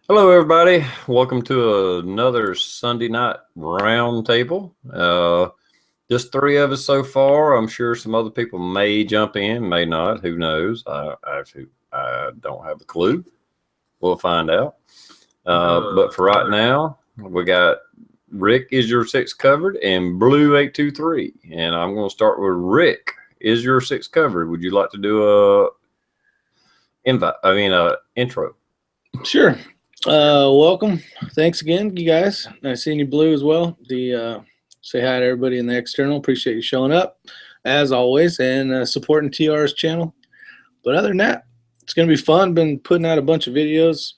Hello, everybody. Welcome to another Sunday night roundtable. Just three of us so far. I'm sure some other people may jump in, may not. Who knows? I don't have a clue. We'll find out. But for right now, we got Rick is your six covered and Blue 823. And I'm going to start with Rick. Is your six covered? Would you like to do a intro? Sure. Welcome. Thanks again, you guys. Nice seeing you, Blue, as well. Say hi to everybody in the external. Appreciate you showing up, as always, and supporting TR's channel. But other than that, it's going to be fun. Been putting out a bunch of videos,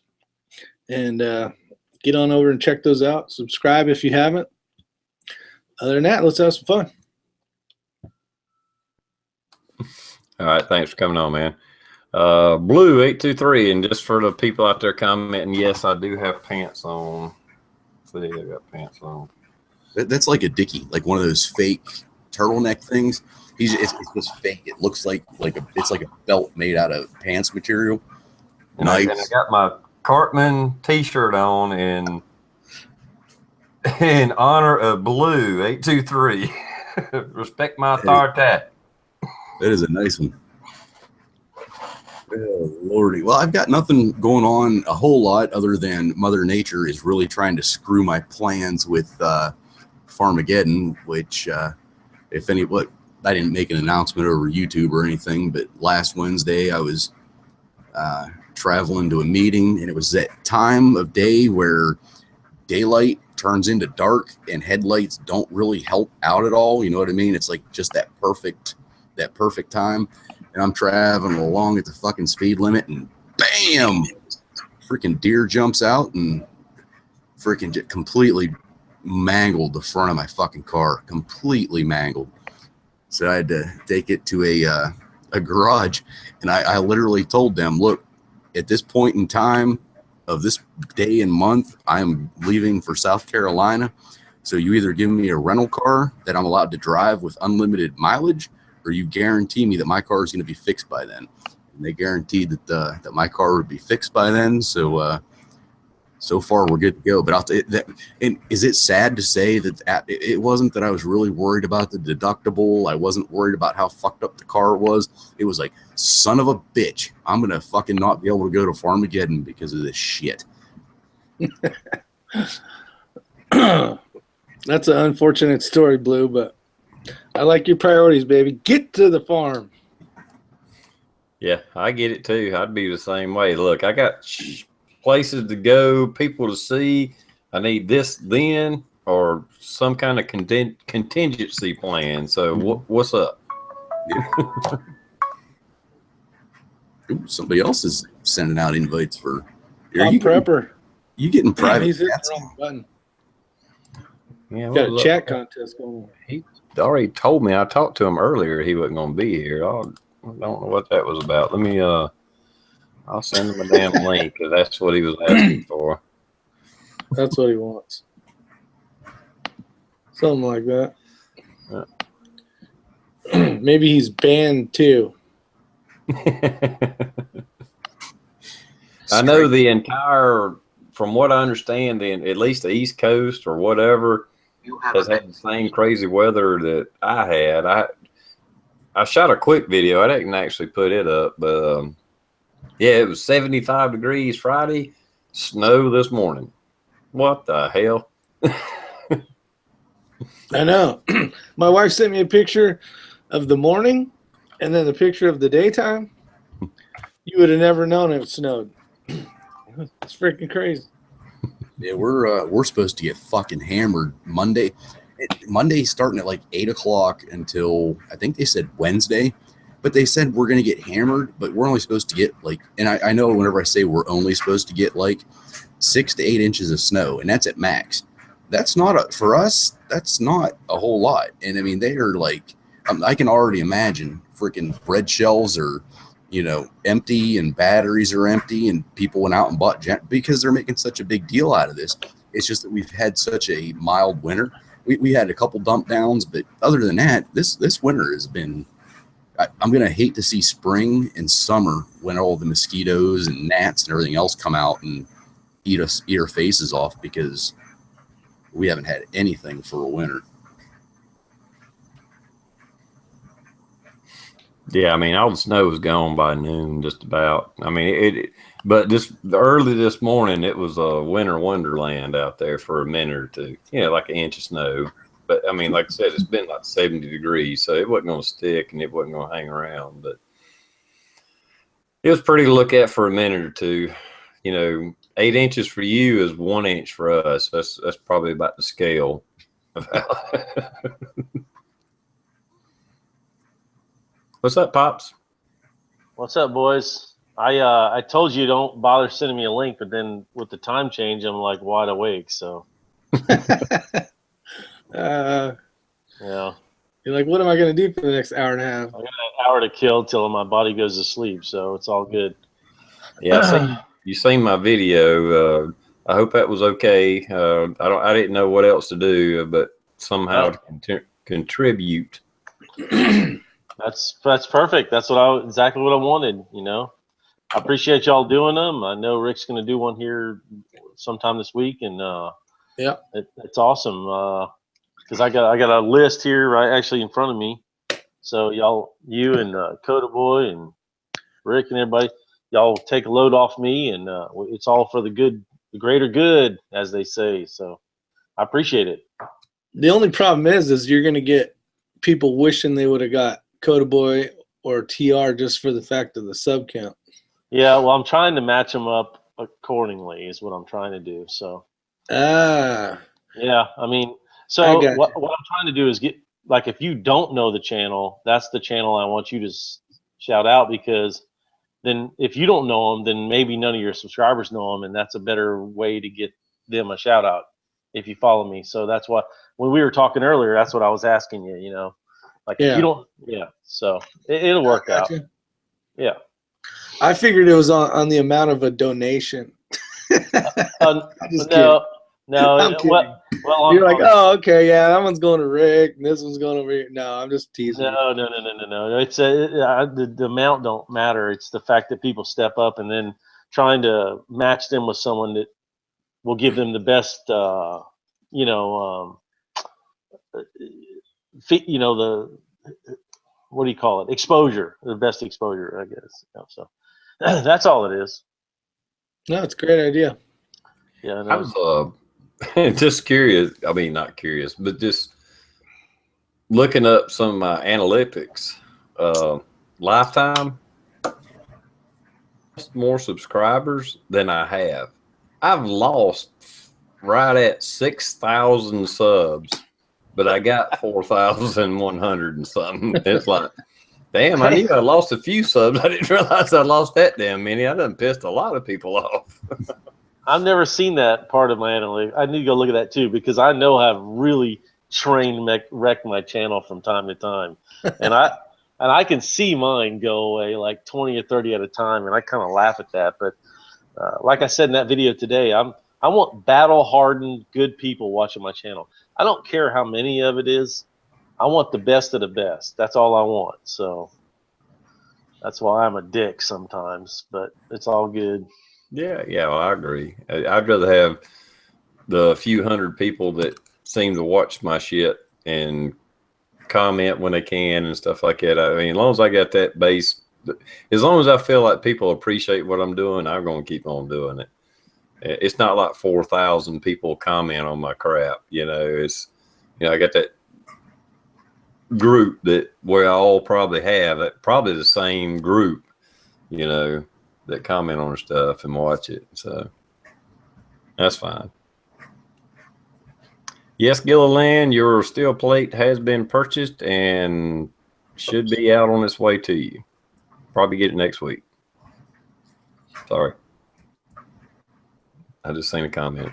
and get on over and check those out. Subscribe if you haven't. Other than that, let's have some fun. All right. Thanks for coming on, man. Blue 823, and just for the people out there commenting, yes, I do have pants on. See, I got pants on. That's like a dickie, like one of those fake turtleneck things. It's just fake. It looks like it's like a belt made out of pants material. And I got my Cartman T-shirt on in honor of Blue 823. Respect my authority. That is a nice one. Oh, Lordy. Well, I've got nothing going on a whole lot other than Mother Nature is really trying to screw my plans with Farmageddon, which I didn't make an announcement over YouTube or anything, but last Wednesday I was traveling to a meeting, and it was that time of day where daylight turns into dark and headlights don't really help out at all. You know what I mean? It's like just that perfect time. And I'm traveling along at the fucking speed limit, and bam, freaking deer jumps out and freaking just completely mangled the front of my fucking car, completely mangled. So I had to take it to a garage, and I literally told them, look, at this point in time of this day and month, I'm leaving for South Carolina. So you either give me a rental car that I'm allowed to drive with unlimited mileage, or you guarantee me that my car is going to be fixed by then. And they guaranteed that my car would be fixed by then. So so far we're good to go. But I'll tell you that. And is it sad to say that it wasn't that I was really worried about the deductible? I wasn't worried about how fucked up the car was. It was like, son of a bitch, I'm gonna fucking not be able to go to Farmageddon because of this shit. That's an unfortunate story, Blue, but I like your priorities, baby. Get to the farm. Yeah, I get it too. I'd be the same way. Look, I got places to go, people to see. I need this then, or some kind of contingency plan. So what's up? Yeah. Ooh, somebody else is sending out invites for. I'm prepper. You getting private? He's hitting the wrong button. Yeah, got a chat contest going on. He already told me. I talked to him earlier. He wasn't going to be here. I don't know what that was about. Let me. I'll send him a damn link because that's what he was asking for. That's what he wants. Something like that. Yeah. Maybe he's banned too. I know the entire, from what I understand, at least the East Coast or whatever has had the same crazy weather that I had. I shot a quick video. I didn't actually put it up, but yeah, it was 75 degrees Friday, snow this morning. What the hell? I know. My wife sent me a picture of the morning and then the picture of the daytime. You would have never known it snowed. It's freaking crazy. Yeah, we're supposed to get fucking hammered Monday. Monday's starting at like 8 o'clock until I think they said Wednesday, but they said we're gonna get hammered, but we're only supposed to get like, and I know whenever I say we're only supposed to get like 6 to 8 inches of snow, and that's at max. That's not for us. That's not a whole lot. And I mean, they are like, I can already imagine freaking bread shelves are, empty, and batteries are empty, and people went out and bought because they're making such a big deal out of this. It's just that we've had such a mild winter. We had a couple dump downs, but other than that, this winter has been. I'm gonna hate to see spring and summer when all the mosquitoes and gnats and everything else come out and eat our faces off because we haven't had anything for a winter. Yeah, I mean, all the snow was gone by noon, just about. I mean, but just early this morning, it was a winter wonderland out there for a minute or two. You know, like an inch of snow. But I mean, like I said, it's been like 70 degrees, so it wasn't going to stick and it wasn't going to hang around. But it was pretty to look at for a minute or two. You know, 8 inches for you is 1 inch for us. That's probably about the scale of how. What's up, Pops? What's up, boys? I told you don't bother sending me a link, but then with the time change, I'm like wide awake. So Yeah. You're like, what am I going to do for the next hour and a half? I got an hour to kill till my body goes to sleep, so it's all good. Yeah, you seen my video. I hope that was okay. I didn't know what else to do, but somehow to contribute. That's perfect. That's exactly what I wanted. You know, I appreciate y'all doing them. I know Rick's going to do one here sometime this week, and it's awesome. Because I got a list here right actually in front of me. So you and Coda Boy and Rick and everybody, y'all take a load off me, and it's all for the greater good, as they say. So I appreciate it. The only problem is you're going to get people wishing they would have got Coda Boy or TR just for the fact of the sub count. Yeah, well, I'm trying to match them up accordingly is what I'm trying to do. So yeah, I mean, so what I'm trying to do is get, like, if you don't know the channel, that's the channel I want you to shout out, because then if you don't know them, then maybe none of your subscribers know them, and that's a better way to get them a shout out if you follow me. So that's what, when we were talking earlier, that's what I was asking you, you know, like if you don't, so it'll work out. Yeah. I figured it was on the amount of a donation. No. I'm kidding. Well, you're like, oh, okay, yeah, that one's going to Rick, and this one's going over here. No, I'm just teasing. No. It's the amount don't matter. It's the fact that people step up, and then trying to match them with someone that will give them the best, the what do you call it? Exposure, the best exposure, I guess. So that's all it is. No, it's a great idea. Yeah, I was just curious. I mean, not curious, but just looking up some of my analytics. Lifetime, more subscribers than I have. I've lost right at 6,000 subs, but I got 4,100 and something. It's like, damn, I knew I lost a few subs. I didn't realize I lost that damn many. I done pissed a lot of people off. I've never seen that part of my analytics. I need to go look at that too, because I know I've really wrecked my channel from time to time, and I can see mine go away like 20 or 30 at a time, and I kind of laugh at that. But like I said in that video today, I want battle-hardened, good people watching my channel. I don't care how many of it is. I want the best of the best. That's all I want. So that's why I'm a dick sometimes, but it's all good. Yeah, well, I agree. I'd rather have the few hundred people that seem to watch my shit and comment when they can and stuff like that. I mean, as long as I got that base, as long as I feel like people appreciate what I'm doing, I'm going to keep on doing it. It's not like 4,000 people comment on my crap. You know, it's, I got that group that we all probably have, probably the same group, that comment on our stuff and watch it. So that's fine. Yes, Gilliland, your steel plate has been purchased and should be out on its way to you. Probably get it next week. Sorry. I just seen a comment.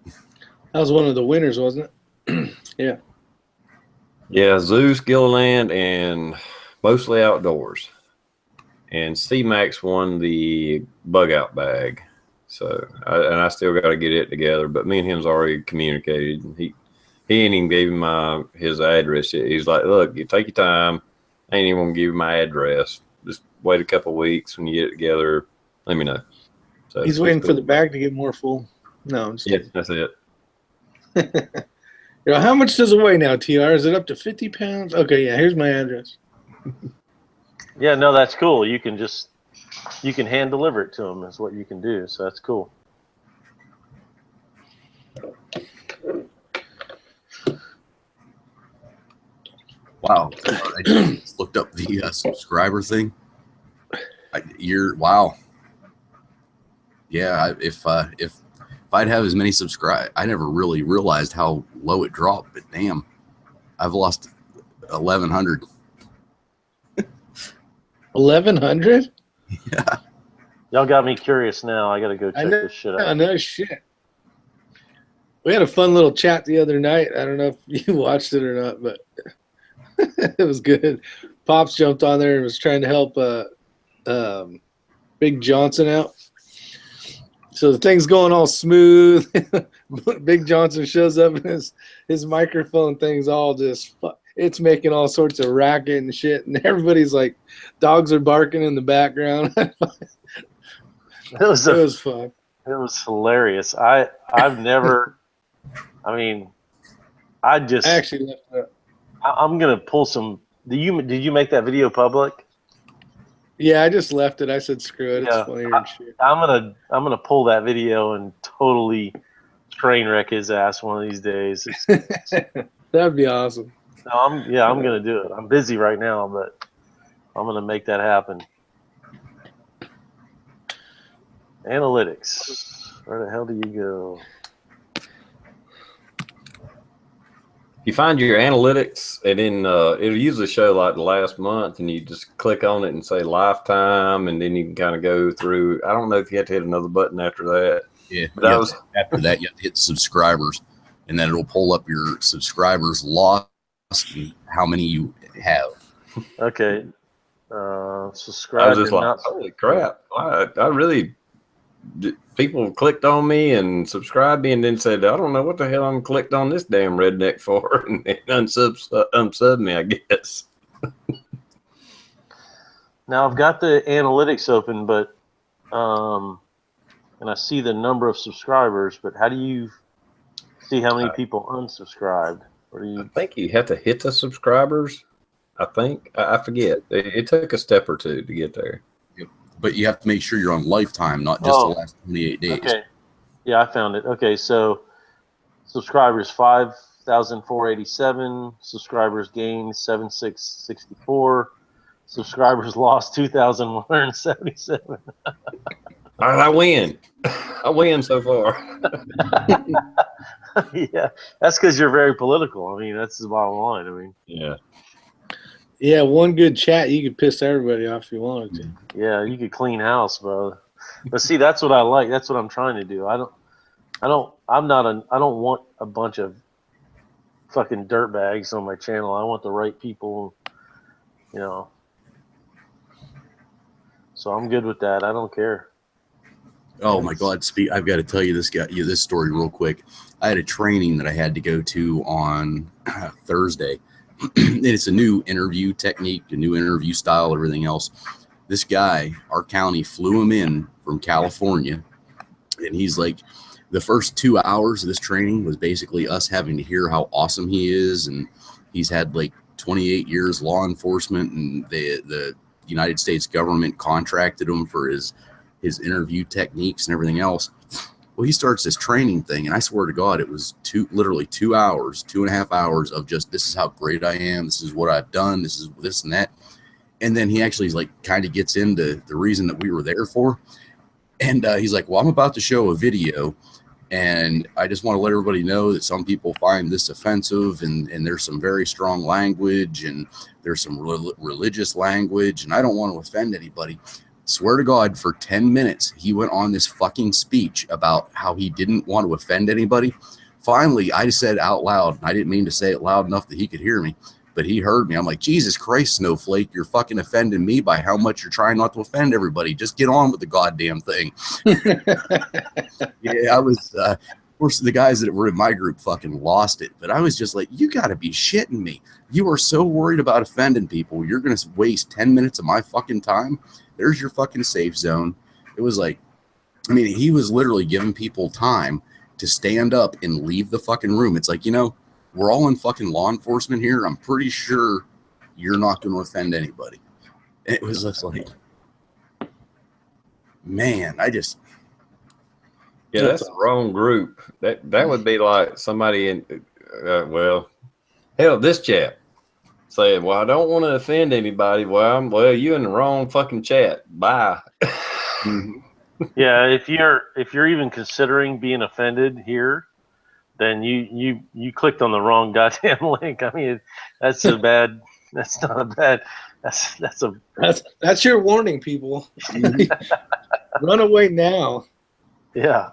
That was one of the winners, wasn't it? Yeah. Yeah, Zeus, Gilliland, and mostly outdoors. And C-Max won the bug out bag. So, I still got to get it together. But me and him's already communicated. He ain't even gave him his address yet. He's like, look, you take your time. I ain't even going to give you my address. Just wait a couple of weeks. When you get it together, let me know. So He's waiting for the bag to get more full. No, I'm just Yeah, kidding. that's it. How much does it weigh now, TR? Is it up to 50 pounds? Okay, yeah, here's my address. Yeah, no, that's cool. You can hand deliver it to them is what you can do. So that's cool. Wow. I just looked up the subscriber thing. Wow. Yeah, if I'd have as many subscribe, I never really realized how low it dropped, but damn, I've lost 1,100. 1,100? Yeah. Y'all got me curious now. I got to go I check know, this shit I out. know shit. We had a fun little chat the other night. I don't know if you watched it or not, but it was good. Pops jumped on there and was trying to help Big Johnson out. So the thing's going all smooth. Big Johnson shows up and his microphone thing's all just it's making all sorts of racket and shit, and everybody's like, dogs are barking in the background. It was It was fun. It was hilarious. I've never. I mean, I actually left it up. I'm gonna pull some. Did you make that video public? Yeah, I just left it. I said screw it. Yeah, It's funnier and shit. I'm gonna pull that video and totally train wreck his ass one of these days. That'd be awesome. No, I'm gonna do it. I'm busy right now, but I'm gonna make that happen. Analytics. Where the hell do you go? You find your analytics, and then it'll usually show like the last month, and you just click on it and say lifetime, and then you can kind of go through. I don't know if you have to hit another button after that. Yeah, but after that, you have to hit subscribers, and then it'll pull up your subscribers lost and how many you have. Okay. Subscribe. I was just like, holy crap. I really, people clicked on me and subscribed me and then said, I don't know what the hell I'm clicked on this damn redneck for, and then unsub me, I guess. Now I've got the analytics open, but and I see the number of subscribers, but how do you see how many people unsubscribed? Or do you... I think you have to hit the subscribers. I think. I forget. It took a step or two to get there. Yep. But you have to make sure you're on lifetime, not just the last 28 days. Okay. Yeah, I found it. Okay, so subscribers 5,487, subscribers gained 7,664, subscribers lost 2,177. All right, I win. I win so far. Yeah, that's because you're very political. I mean, that's the bottom line. I mean, yeah. Yeah, one good chat, you could piss everybody off if you wanted to. Yeah, you could clean house, bro. But see, that's what I like. That's what I'm trying to do. I don't want a bunch of fucking dirtbags on my channel. I want the right people, you know. So I'm good with that. I don't care. Oh my God! I've got to tell you this story real quick. I had a training that I had to go to on Thursday. And it's a new interview technique, a new interview style, everything else. This guy, our county flew him in from California, and he's like, the first 2 hours of this training was basically us having to hear how awesome he is, and he's had like 28 years law enforcement, and the United States government contracted him for his interview techniques and everything else. Well, he starts this training thing, and I swear to God, it was literally 2 hours, 2.5 hours of just, this is how great I am, this is what I've done, this is this and that. And then he actually like kind of gets into the reason that we were there for. And he's like, well, I'm about to show a video, and I just want to let everybody know that some people find this offensive, and there's some very strong language, and there's some religious language, and I don't want to offend anybody. Swear to God, for 10 minutes, he went on this fucking speech about how he didn't want to offend anybody. Finally, I said out loud, and I didn't mean to say it loud enough that he could hear me, but he heard me. I'm like, Jesus Christ, Snowflake, you're fucking offending me by how much you're trying not to offend everybody. Just get on with the goddamn thing. Yeah, I was, of course, the guys that were in my group fucking lost it, but I was just like, you got to be shitting me. You are so worried about offending people. You're going to waste 10 minutes of my fucking time. There's your fucking safe zone. It was like, I mean, he was literally giving people time to stand up and leave the fucking room. It's like, we're all in fucking law enforcement here. I'm pretty sure you're not going to offend anybody. And it was just like, man, Yeah, that's the wrong group. That would be like somebody in, well, hell, this chap saying, "Well, I don't want to offend anybody." Well, you in the wrong fucking chat. Bye. Yeah, if you're even considering being offended here, then you clicked on the wrong goddamn link. I mean, that's a bad. That's not a bad. That's your warning, people. Run away now. Yeah,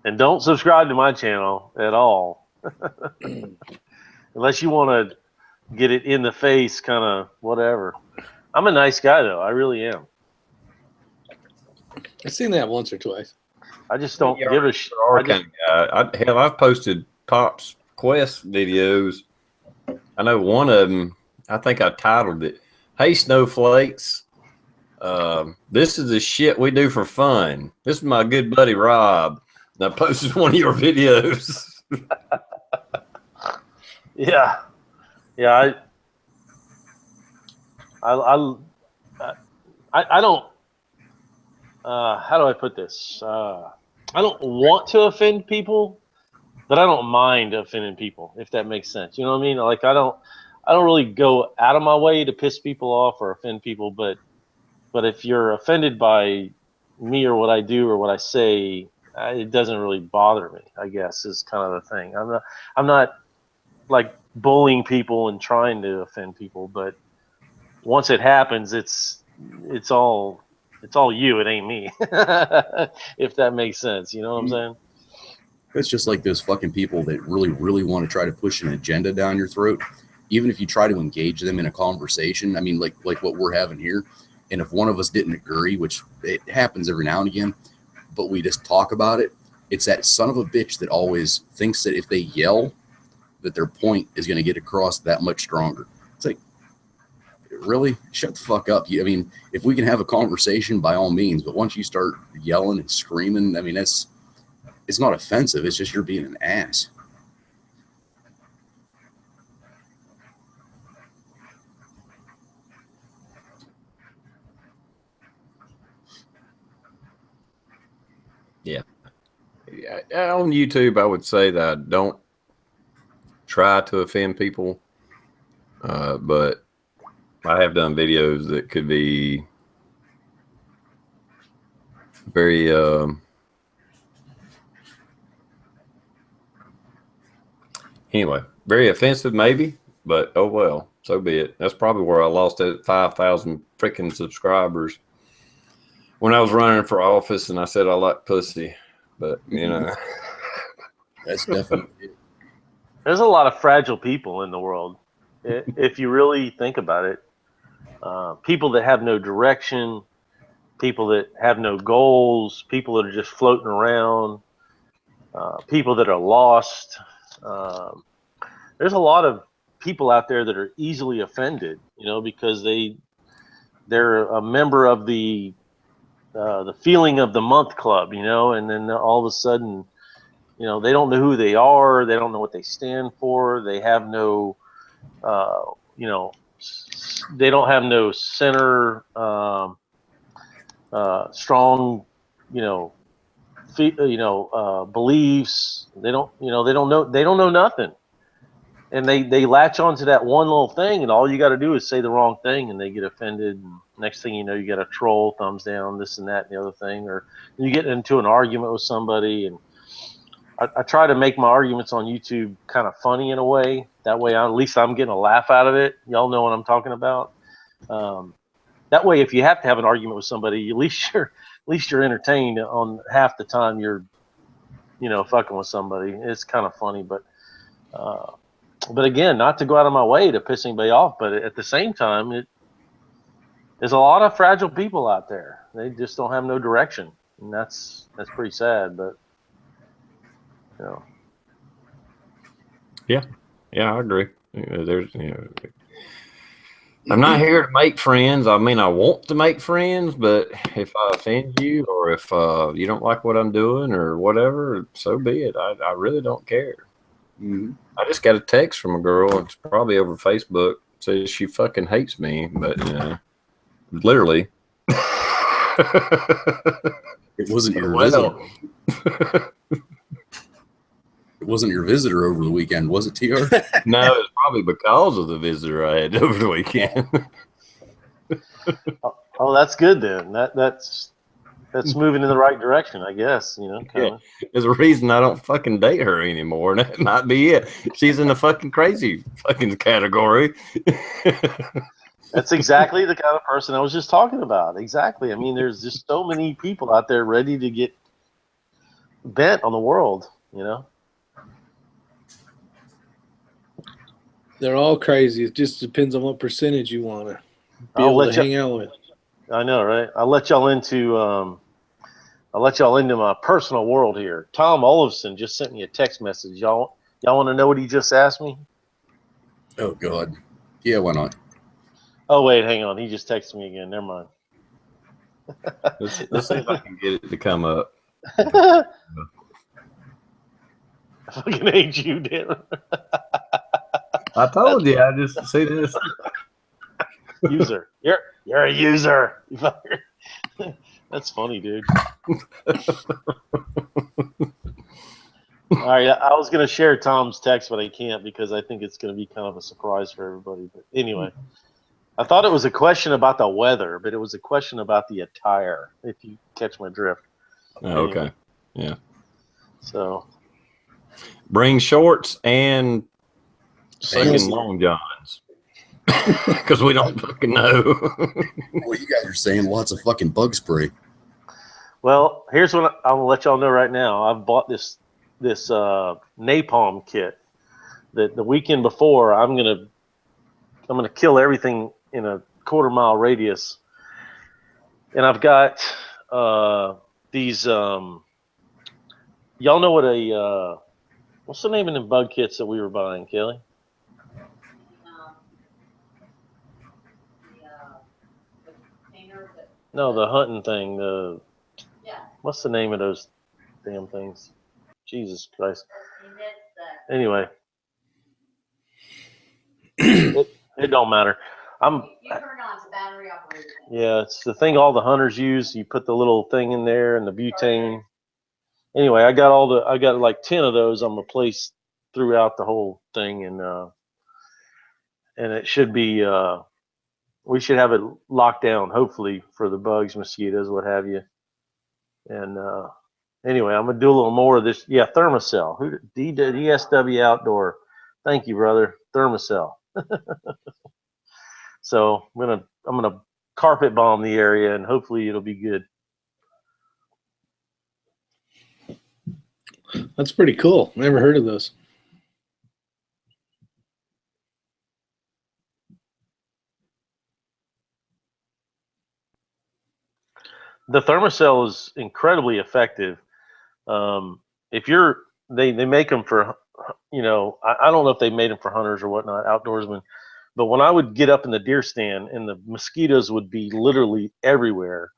and don't subscribe to my channel at all, unless you want to get it in the face, kind of whatever. I'm a nice guy though. I really am. I've seen that once or twice. I just don't give a shit. Hell, I've posted Pop's Quest videos. I know one of them, I think I titled it, "Hey Snowflakes, this is the shit we do for fun. This is my good buddy Rob." And I posted one of your videos. Yeah. I don't. How do I put this? I don't want to offend people, but I don't mind offending people, if that makes sense. You know what I mean? Like I don't really go out of my way to piss people off or offend people, but if you're offended by me or what I do or what I say, it doesn't really bother me, I guess, is kind of the thing. I'm not like bullying people and trying to offend people, but once it happens, it's all you. It ain't me. If that makes sense, you know what I'm saying? It's just like those fucking people that really, really want to try to push an agenda down your throat. Even if you try to engage them in a conversation, I mean, like what we're having here, and if one of us didn't agree, which it happens every now and again, but we just talk about it, it's that son of a bitch that always thinks that if they yell, that their point is going to get across that much stronger. It's like, really? Shut the fuck up. I mean, if we can have a conversation, by all means, but once you start yelling and screaming, I mean, it's not offensive. It's just you're being an ass. Yeah. On YouTube, I would say that I don't try to offend people, but I have done videos that could be very anyway, very offensive maybe, but oh well, so be it. That's probably where I lost that 5,000 freaking subscribers when I was running for office and I said I like pussy, but That's definitely it. There's a lot of fragile people in the world, if you really think about it. People that have no direction, people that have no goals, people that are just floating around, people that are lost. There's a lot of people out there that are easily offended, because they're a member of the feeling of the month club, and then all of a sudden, they don't know who they are, they don't know what they stand for, they have no, they don't have no center, strong, beliefs. They don't know nothing, and they latch onto that one little thing, and all you got to do is say the wrong thing, and they get offended. And next thing you know, you got a troll, thumbs down, this and that, and the other thing, or you get into an argument with somebody. And I try to make my arguments on YouTube kind of funny in a way. That way, at least I'm getting a laugh out of it. Y'all know what I'm talking about. That way, if you have to have an argument with somebody, at least you're entertained on half the time you're, fucking with somebody. It's kind of funny, but again, not to go out of my way to piss anybody off, but at the same time, there's a lot of fragile people out there. They just don't have no direction, and that's pretty sad. But yeah, I agree. There's I'm not here to make friends. I mean, I want to make friends, but if I offend you or if you don't like what I'm doing or whatever, so be it. I really don't care. Mhm. I just got a text from a girl. It's probably over Facebook. Says she fucking hates me, but literally. It wasn't your Well. visitor. It wasn't your visitor over the weekend, was it, TR? No, it's probably because of the visitor I had over the weekend. Oh, that's good then. That's moving in the right direction, I guess. Kind of. There's a reason I don't fucking date her anymore, and that might be it. She's in the fucking crazy fucking category. That's exactly the kind of person I was just talking about. Exactly. I mean, there's just so many people out there ready to get bent on the world. They're all crazy. It just depends on what percentage you want to be I'll able to let you. hang out with. I know, right? I'll let y'all into my personal world here. Tom Olafson just sent me a text message. Y'all want to know what he just asked me? Oh, God. Yeah, why not? Oh, wait, hang on. He just texted me again. Never mind. Let's see if I can get it to come up. I fucking hate you, damn it. I told you. I just see this. User. You're a user. That's funny, dude. All right, I was going to share Tom's text, but I can't because I think it's going to be kind of a surprise for everybody. But anyway, I thought it was a question about the weather, but it was a question about the attire, if you catch my drift. Oh, Anyway. okay. Yeah. So bring shorts and fucking Thanks. long johns. Because we don't fucking know. Well, you guys are saying lots of fucking bug spray. Well, here's what I'm gonna let y'all know right now. I've bought this napalm kit that the weekend before I'm gonna kill everything in a quarter-mile radius, and I've got these. Y'all know what what's the name of the bug kits that we were buying, Kelly? No, the hunting thing. What's the name of those damn things? Jesus Christ. Anyway, it don't matter. You turn on the battery operated. Yeah, it's the thing all the hunters use. You put the little thing in there and the butane. Anyway, I got like 10 of those I'm gonna place throughout the whole thing, and it should be we should have it locked down, hopefully, for the bugs, mosquitoes, what have you. And anyway, I'm gonna do a little more of this. Yeah, Thermacell. DSW Outdoor. Thank you, brother. Thermacell. So I'm gonna carpet bomb the area, and hopefully it'll be good. That's pretty cool. Never heard of those. The Thermacell is incredibly effective. If they make them for, I don't know if they made them for hunters or whatnot, outdoorsmen. But when I would get up in the deer stand and the mosquitoes would be literally everywhere,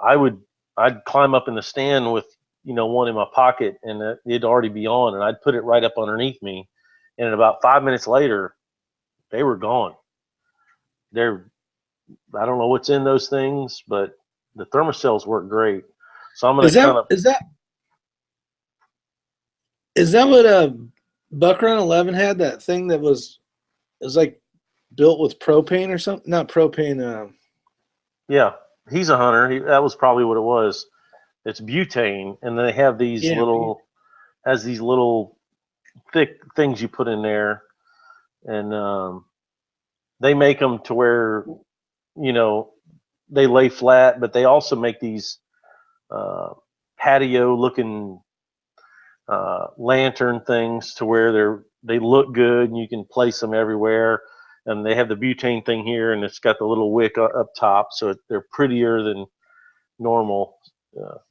I'd climb up in the stand with one in my pocket, and it'd already be on, and I'd put it right up underneath me, and about 5 minutes later, they were gone. I don't know what's in those things, but the Thermacells work great. So I'm gonna is that what Buck Run 11 had, that thing that was like built with propane or something? Not propane. Yeah, he's a hunter. That was probably what it was. It's butane, and they have these little thick things you put in there, and they make them to where they lay flat, but they also make these patio-looking lantern things to where they look good, and you can place them everywhere. And they have the butane thing here, and it's got the little wick up top, so they're prettier than normal,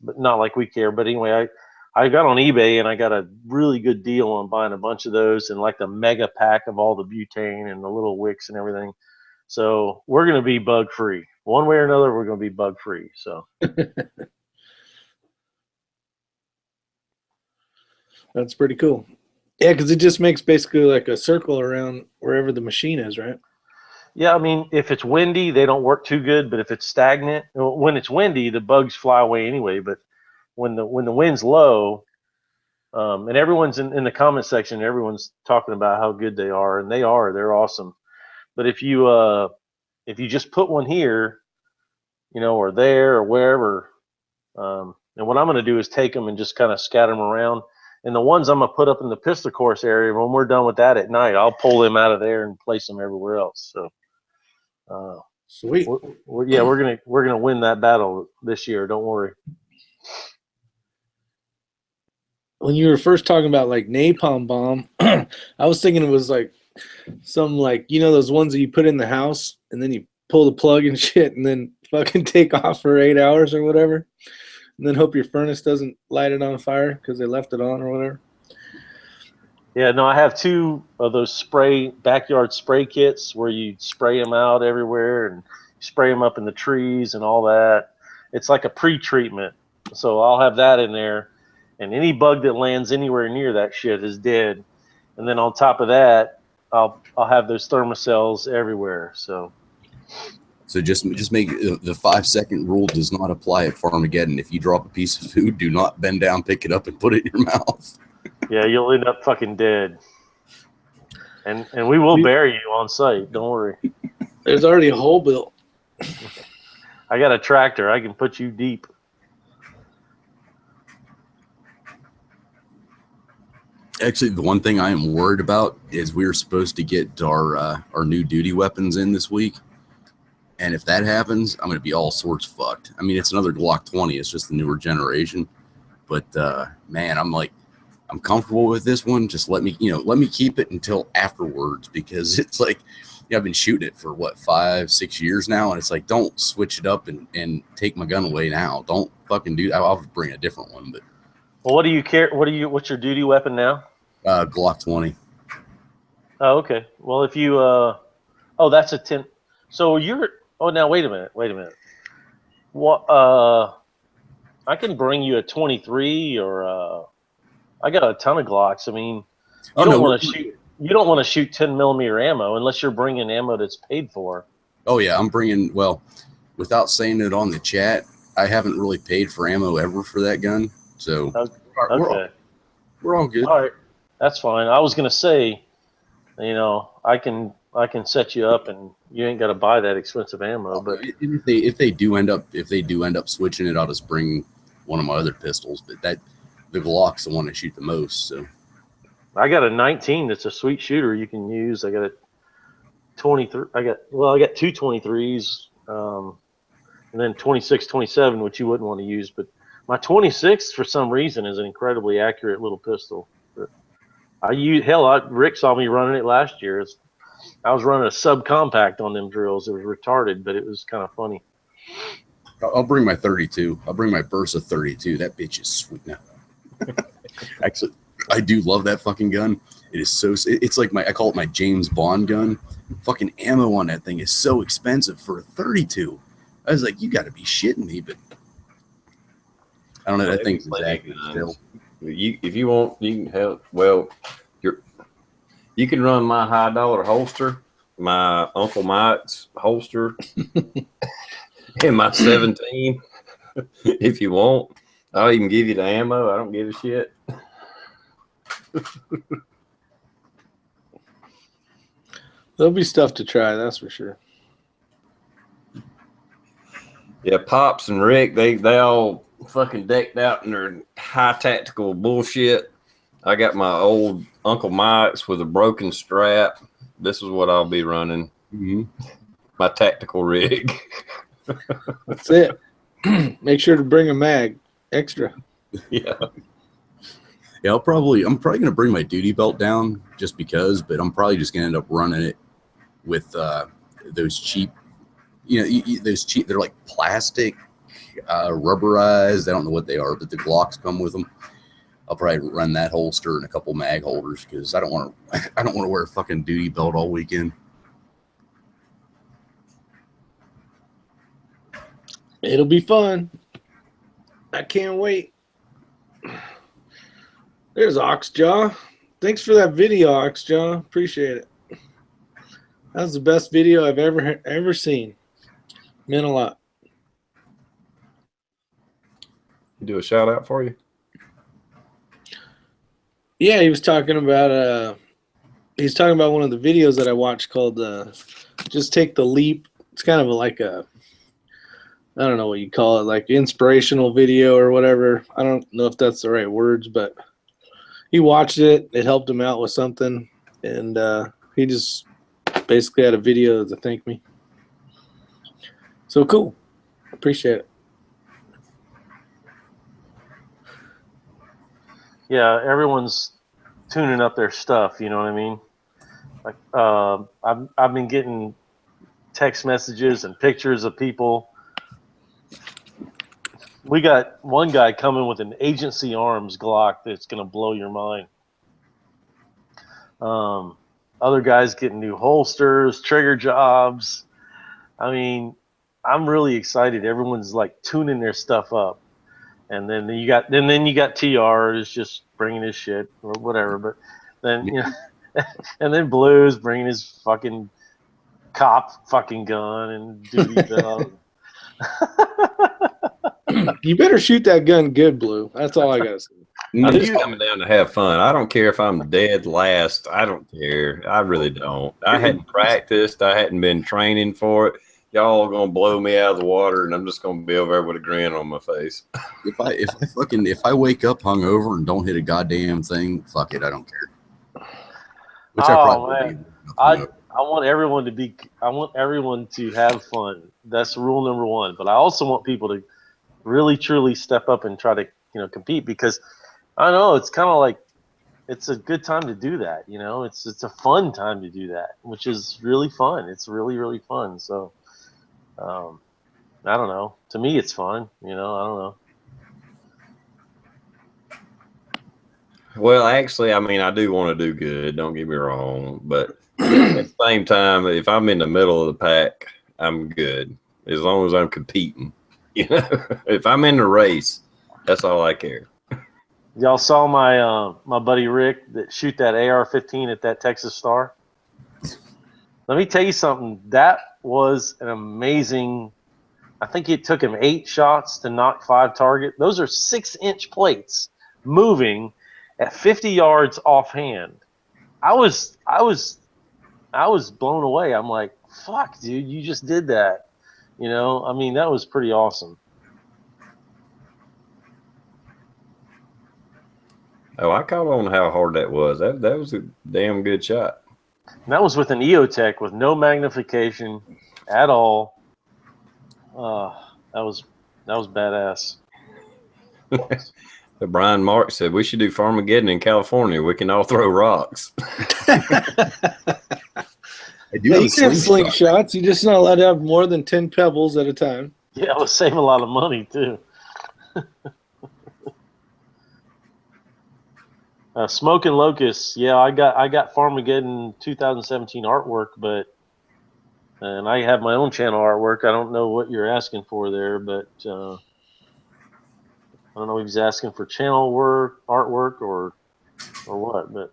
but not like we care. But anyway, I got on eBay, and I got a really good deal on buying a bunch of those, and like the mega pack of all the butane and the little wicks and everything. So we're going to be bug free. One way or another, we're going to be bug free. So That's pretty cool. Yeah, because it just makes basically like a circle around wherever the machine is, right? yeah, I mean, if it's windy, they don't work too good. But if it's stagnant, when it's windy, the bugs fly away anyway. But when the wind's low, and everyone's in the comment section, everyone's talking about how good they are, and they're awesome. But if you just put one here, or there or wherever, and what I'm going to do is take them and just kind of scatter them around. And the ones I'm going to put up in the pistol course area, when we're done with that at night, I'll pull them out of there and place them everywhere else. So, Sweet. we're gonna win that battle this year. Don't worry. When you were first talking about like napalm bomb, I was thinking it was like some like those ones that you put in the house and then you pull the plug and shit and then fucking take off for 8 hours or whatever, and then hope your furnace doesn't light it on fire because they left it on or whatever. Yeah, no, I have 2 of those backyard spray kits where you spray them out everywhere and spray them up in the trees and all that. It's like a pre-treatment, so I'll have that in there, and any bug that lands anywhere near that shit is dead. And then on top of that, I'll have those thermocells everywhere. So just make the 5-second rule does not apply at Farmageddon. If you drop a piece of food, do not bend down, pick it up, and put it in your mouth. yeah, you'll end up fucking dead. And we will bury you on site. Don't worry. There's already a hole built. I got a tractor. I can put you deep. Actually, the one thing I am worried about is we were supposed to get our new duty weapons in this week. And if that happens, I'm going to be all sorts fucked. I mean, it's another Glock 20. It's just the newer generation. But, man, I'm comfortable with this one. Just let me keep it until afterwards, because it's like, I've been shooting it for 5-6 years now. And it's like, don't switch it up and take my gun away now. Don't fucking do that. I'll bring a different one. But well, what do you care? What's your duty weapon now? Glock 20. Oh, okay. Well, if you, that's a 10. So now wait a minute. What, I can bring you a 23 or, I got a ton of Glocks. I mean, you don't want to shoot 10 millimeter ammo unless you're bringing ammo that's paid for. Oh yeah, I'm bringing. Well, without saying it on the chat, I haven't really paid for ammo ever for that gun. So okay, we're all good. All right, that's fine. I was gonna say, I can set you up, and you ain't got to buy that expensive ammo. But if they do end up switching it, I'll just bring one of my other pistols. But the Glock's the one I shoot the most. So I got a 19 that's a sweet shooter you can use. I got a 23. I got 2 23s, and then 26, 27, which you wouldn't want to use. But my 26, for some reason, is an incredibly accurate little pistol. But Rick saw me running it last year. I was running a subcompact on them drills. It was retarded, but it was kind of funny. I'll bring my 32. I'll bring my Versa 32. That bitch is sweet now. Actually, I do love that fucking gun. It is it's like I call it my James Bond gun. Fucking ammo on that thing is so expensive for a 32. I was like, you got to be shitting me, but I don't know. That thing's exactly still. If you want, you can have. Well, you can run my high dollar holster, my Uncle Mike's holster, and my 17. If you want, I'll even give you the ammo. I don't give a shit. There'll be stuff to try, that's for sure. Yeah, Pops and Rick, they all fucking decked out in their high tactical bullshit. I got my old Uncle Mike's with a broken strap. This is what I'll be running. Mm-hmm. My tactical rig. That's it. Make sure to bring a mag extra. Yeah. Yeah, I'm probably gonna bring my duty belt down just because, but I'm probably just gonna end up running it with those cheap, those cheap. They're like plastic, rubberized. I don't know what they are, but the Glocks come with them. I'll probably run that holster and a couple mag holders because I don't want to wear a fucking duty belt all weekend. It'll be fun. I can't wait. There's Oxjaw. Thanks for that video, Oxjaw. Appreciate it. That was the best video I've ever seen. Meant a lot. Do a shout out for you. Yeah, he was talking about one of the videos that I watched called Just Take the Leap. It's kind of like a, I don't know what you call it, like inspirational video or whatever. I don't know if that's the right words, but he watched it. It helped him out with something, and he just basically had a video to thank me. So cool. Appreciate it. Yeah, everyone's tuning up their stuff. You know what I mean? Like, I've been getting text messages and pictures of people. We got one guy coming with an Agency Arms Glock that's gonna blow your mind. Other guys getting new holsters, trigger jobs. I mean, I'm really excited. Everyone's like tuning their stuff up. And then you got TR is just bringing his shit or whatever, but then you know, and then Blue's bringing his fucking cop fucking gun and duty belt. You better shoot that gun good, Blue. That's all I gotta say. I'm just coming down to have fun. I don't care if I'm dead last. I don't care. I really don't. I hadn't practiced. I hadn't been training for it. Y'all are gonna blow me out of the water, and I'm just gonna be over there with a grin on my face. If I wake up hungover and don't hit a goddamn thing, fuck it, I don't care. Which I probably man. I want everyone to have fun. That's rule number one. But I also want people to really truly step up and try to compete, because I know it's kind of like it's a good time to do that. It's a fun time to do that, which is really fun. It's really, really fun. So. I don't know. To me, it's fun. I don't know. Well, actually, I mean, I do want to do good. Don't get me wrong, but at the same time, if I'm in the middle of the pack, I'm good as long as I'm competing. If I'm in the race, that's all I care. Y'all saw my buddy Rick that shoot that AR-15 at that Texas Star. Let me tell you something. That was an amazing. I think it took him 8 shots to knock 5 target. Those are 6-inch plates moving at 50 yards offhand. I was blown away. I'm like, fuck, dude, you just did that. I mean, that was pretty awesome. Oh, I caught on how hard that was. That was a damn good shot. And that was with an EOTech with no magnification at all. That was badass. Brian Mark said we should do Farmageddon in California. We can all throw rocks. You can have slingshots. You're just not allowed to have more than 10 pebbles at a time. Yeah, it would save a lot of money too. Smoking Locusts, yeah, I got Farmageddon 2017 artwork, and I have my own channel artwork. I don't know what you're asking for there, but I don't know if he's asking for channel artwork or what, but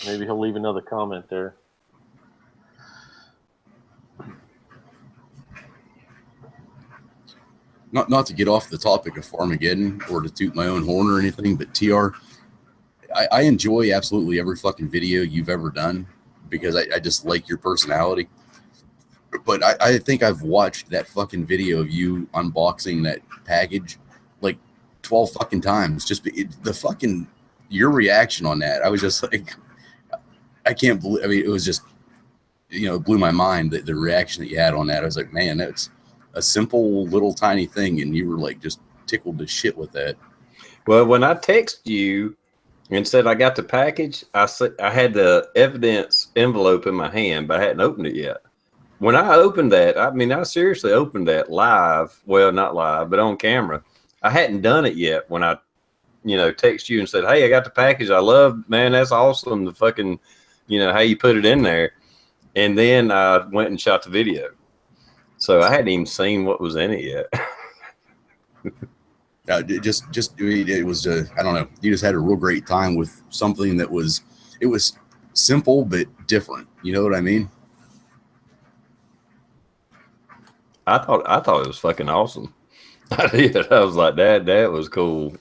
maybe he'll leave another comment there. Not to get off the topic of Farmageddon or to toot my own horn or anything, but TR, I enjoy absolutely every fucking video you've ever done because I just like your personality. But I think I've watched that fucking video of you unboxing that package like 12 fucking times. Just your reaction on that. I was just like, I can't believe. I mean, it was just, it blew my mind that the reaction that you had on that. I was like, man, that's a simple little tiny thing, and you were like just tickled to shit with that. Well, when I texted you and said I got the package, I had the evidence envelope in my hand, but I hadn't opened it yet. When I opened that, I mean, I seriously opened that live. Well, not live, but on camera. I hadn't done it yet when I, text you and said, hey, I got the package. I love, man, that's awesome. The fucking, how you put it in there. And then I went and shot the video. So I hadn't even seen what was in it yet. It was I don't know. You just had a real great time with something that was simple but different. You know what I mean? I thought it was fucking awesome. I did. I was like, that was cool.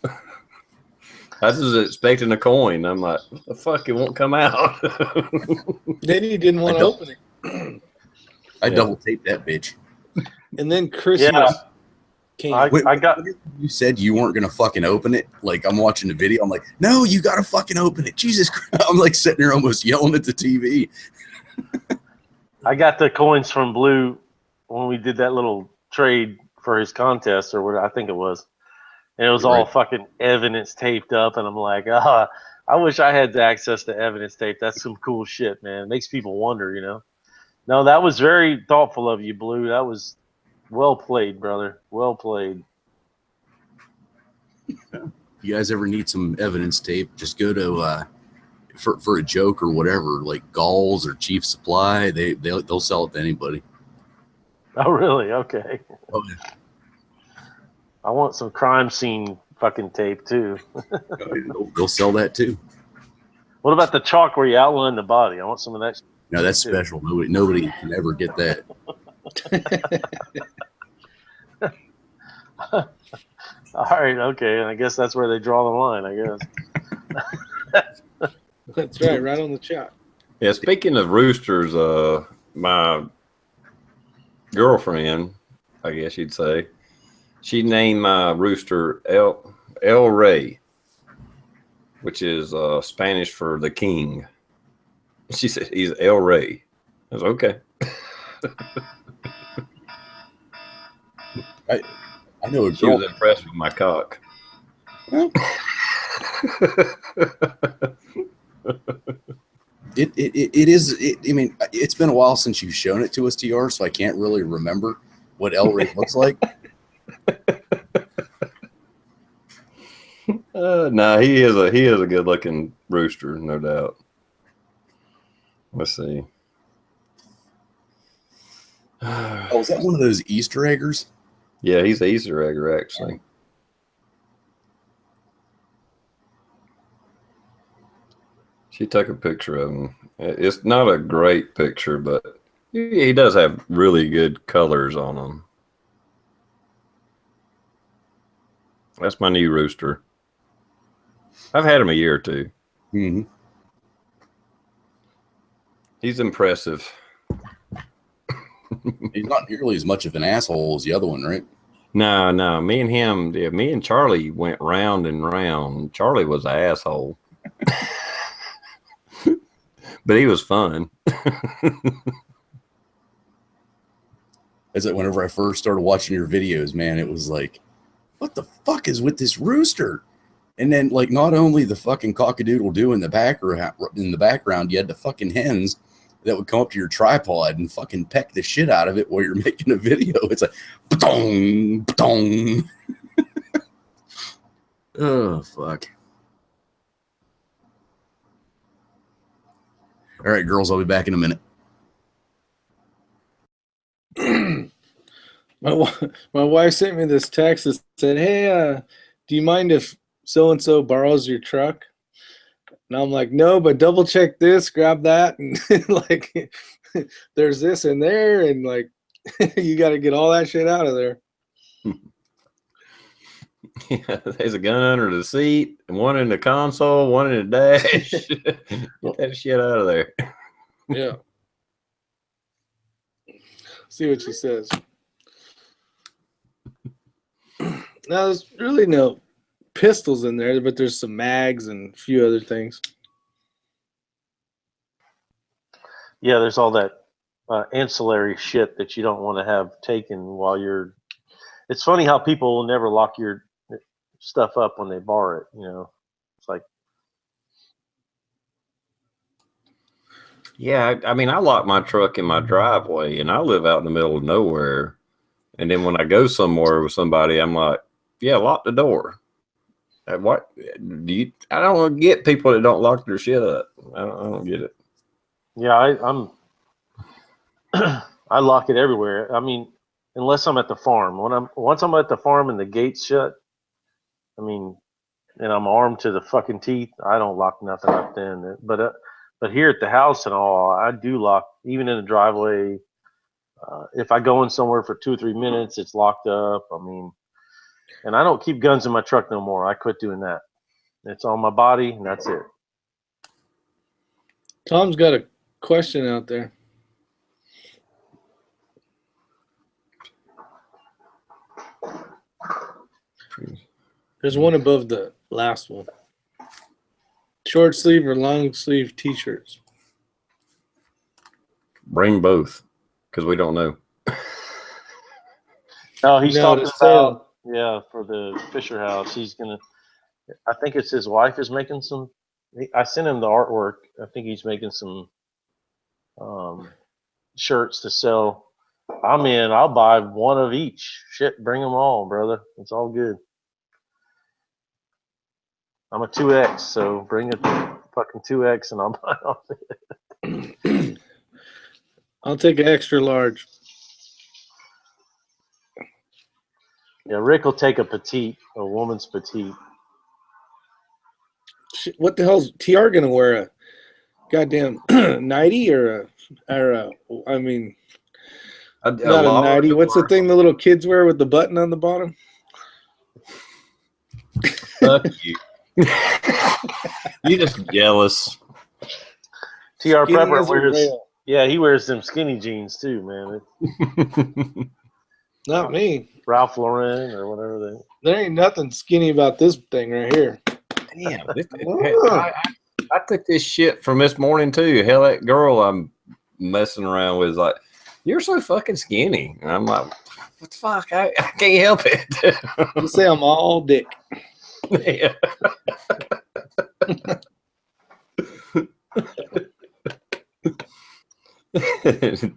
I was just expecting a coin. I'm like, what the fuck? It won't come out. Then he didn't want to open it. I double taped that bitch. And then Christmas came. I got. You said you weren't gonna fucking open it. Like I'm watching the video. I'm like, no, you gotta fucking open it. Jesus Christ! I'm like sitting there almost yelling at the TV. I got the coins from Blue when we did that little trade for his contest or what I think it was, and it was all fucking evidence taped up. And I'm like, I wish I had the access to evidence tape. That's some cool shit, man. It makes people wonder, you know. No, that was very thoughtful of you, Blue. That was well played, brother. Well played. You guys ever need some evidence tape? Just go to for a joke or whatever, like Galls or Chief Supply. They'll sell it to anybody. Oh, really? Okay. Oh, yeah. I want some crime scene fucking tape too. They'll sell that too. What about the chalk where you outline the body? I want some of that. No, that's special. Nobody can ever get that. All right, okay. I guess that's where they draw the line, I guess. That's right on the chalk. Yeah, speaking of roosters, my girlfriend, I guess you'd say, she named my rooster El Rey, which is Spanish for the king. She said he's El Rey. I was okay. I know a She girl. was impressed with my cock. It is. I mean, it's been a while since you've shown it to us, TR, so I can't really remember what El Rey looks like. No, he is a good looking rooster, no doubt. Let's see. Oh, is that one of those Easter eggers? Yeah, he's an Easter egger, actually. She took a picture of him. It's not a great picture, but he does have really good colors on him. That's my new rooster. I've had him a year or two. Mm-hmm. He's impressive. He's not nearly as much of an asshole as the other one, right? No. Me and him, yeah, me and Charlie went round and round. Charlie was an asshole. But he was fun. Is it whenever I first started watching your videos, man, it was like, what the fuck is with this rooster? And then, like, not only the fucking cock-a-doodle-doo in the background, you had the fucking hens that would come up to your tripod and fucking peck the shit out of it while you're making a video. It's like, ba-dong, ba-dong. Oh, fuck. All right, girls, I'll be back in a minute. My wife sent me this text that said, hey, do you mind if so-and-so borrows your truck? And I'm like, no, but double check this, grab that. And like, there's this in there. And like, you got to get all that shit out of there. Yeah, there's a gun under the seat, one in the console, one in the dash. Get that shit out of there. Yeah. See what she says. Now, there's really no pistols in there, but there's some mags and a few other things. Yeah, there's all that ancillary shit that you don't want to have taken while you're. It's funny how people will never lock your stuff up when they borrow it. You know, it's like. Yeah, I mean, I lock my truck in my driveway, and I live out in the middle of nowhere. And then when I go somewhere with somebody, I'm like, "Yeah, lock the door." What do you? I don't get people that don't lock their shit up. I don't get it. Yeah, I lock it everywhere. I mean, unless I'm at the farm. Once I'm at the farm and the gate's shut, I mean, and I'm armed to the fucking teeth, I don't lock nothing up then. But here at the house and all, I do lock, even in the driveway. If I go in somewhere for 2 or 3 minutes, it's locked up. I mean, and I don't keep guns in my truck no more. I quit doing that. It's on my body, and that's it. Tom's got a question out there. There's one above the last one. Short sleeve or long sleeve t-shirts? Bring both, because we don't know. No, he's No, talking to sell. about, yeah, for the Fisher House. He's gonna. I think it's his wife is making some. I sent him the artwork. I think he's making some shirts to sell. I'm in. I'll buy one of each. Shit, bring them all, brother. It's all good. I'm a 2X, so bring a fucking 2X and I'll buy off it. I'll take an extra large. Yeah, Rick will take a petite, a woman's petite. What the hell's TR gonna wear? A goddamn nightie or I mean, not a nightie. What's the thing the little kids wear with the button on the bottom? Fuck you. You're just jealous. TR Skinny Prepper as a wears. rail. Yeah, he wears them skinny jeans too, man. Not me. Ralph Lauren or whatever they. There ain't nothing skinny about this thing right here. Damn, I took this shit from this morning too. Hell, that girl I'm messing around with is like, "You're so fucking skinny." And I'm like, "What the fuck? I can't help it." You say I'm all dick. Yeah.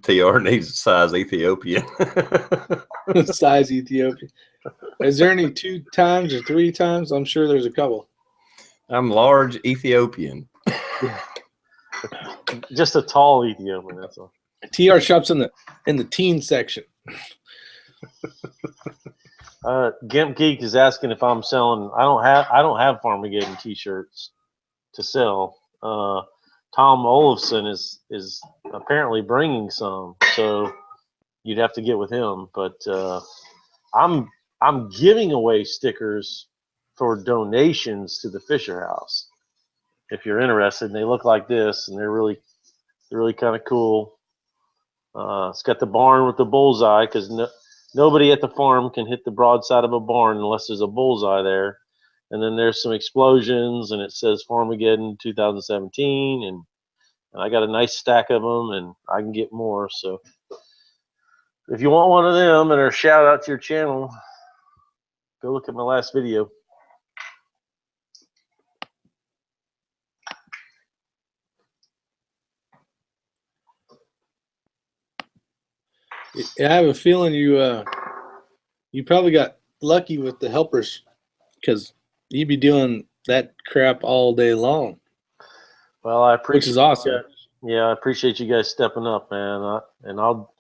TR needs a size Ethiopian. Size Ethiopian. Is there any 2 times or 3 times? I'm sure there's a couple. I'm large Ethiopian. Just a tall Ethiopian. That's all. TR shops in the teen section. Gimp Geek is asking if I'm selling. I don't have Farmageddon T-shirts to sell. Tom Olofsson is apparently bringing some, so you'd have to get with him. But I'm giving away stickers for donations to the Fisher House. If you're interested, and they look like this, and they're really kind of cool. It's got the barn with the bullseye because nobody at the farm can hit the broadside of a barn unless there's a bullseye there. And then there's some explosions, and it says Farmageddon 2017, and I got a nice stack of them, and I can get more. So if you want one of them and a shout out to your channel, go look at my last video. I have a feeling you probably got lucky with the helpers because you'd be doing that crap all day long. Well, I appreciate, which is awesome. Yeah, I appreciate you guys stepping up, man. And I'll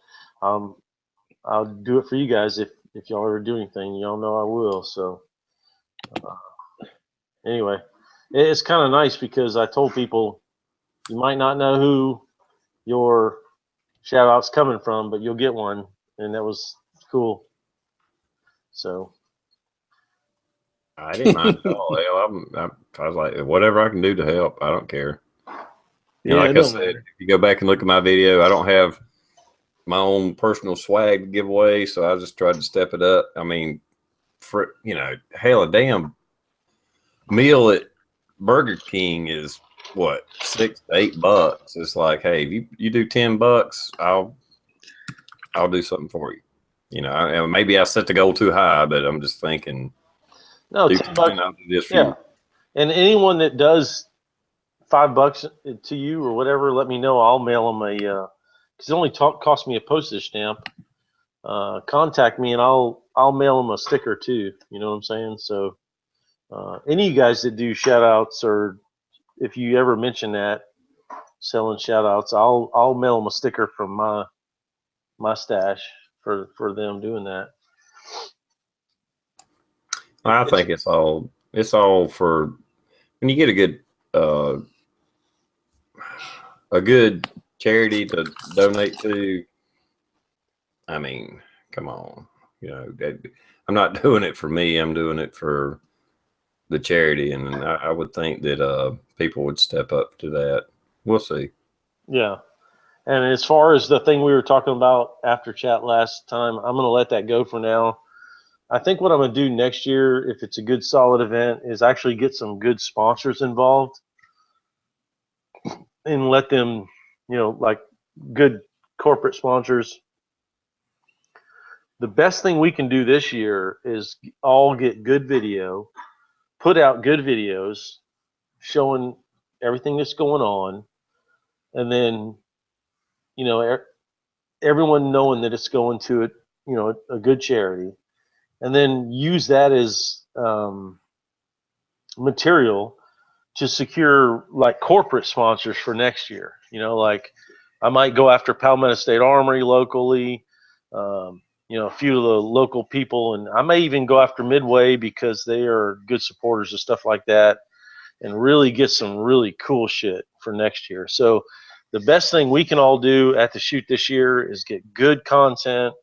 do it for you guys if y'all ever do anything. Y'all know I will. So anyway, it's kind of nice because I told people you might not know who your shout out's coming from, but you'll get one, and that was cool. So I didn't mind at all. Hell, I was like, whatever I can do to help, I don't care. Yeah, like I said, if you go back and look at my video, I don't have my own personal swag to give away, so I just tried to step it up. I mean, for hell, a damn meal at Burger King is what, $6 to $8. It's like, hey, if you do $10, I'll do something for you. Maybe I set the goal too high, but I'm just thinking, no, do $10. I'll do this for Yeah, you. and anyone that does $5 to you or whatever, let me know. I'll mail them a. Because it only cost me a postage stamp. Contact me and I'll mail them a sticker too. You know what I'm saying? So any of you guys that do shout outs, or if you ever mention that selling shout outs, I'll mail them a sticker from my stash for them doing that. I think it's all for when you get a good charity to donate to. I mean, come on, I'm not doing it for me. I'm doing it for the charity, and I would think that people would step up to that. We'll see. Yeah. And as far as the thing we were talking about after chat last time, I'm going to let that go for now. I think what I'm going to do next year, if it's a good solid event, is actually get some good sponsors involved and let them, like good corporate sponsors. The best thing we can do this year is all get good video, put out good videos showing everything that's going on, and then, everyone knowing that it's going to a good charity, and then use that as material to secure like corporate sponsors for next year. Like I might go after Palmetto State Armory locally, a few of the local people, and I may even go after Midway because they are good supporters of stuff like that, and really get some really cool shit for next year. So the best thing we can all do at the shoot this year is get good content,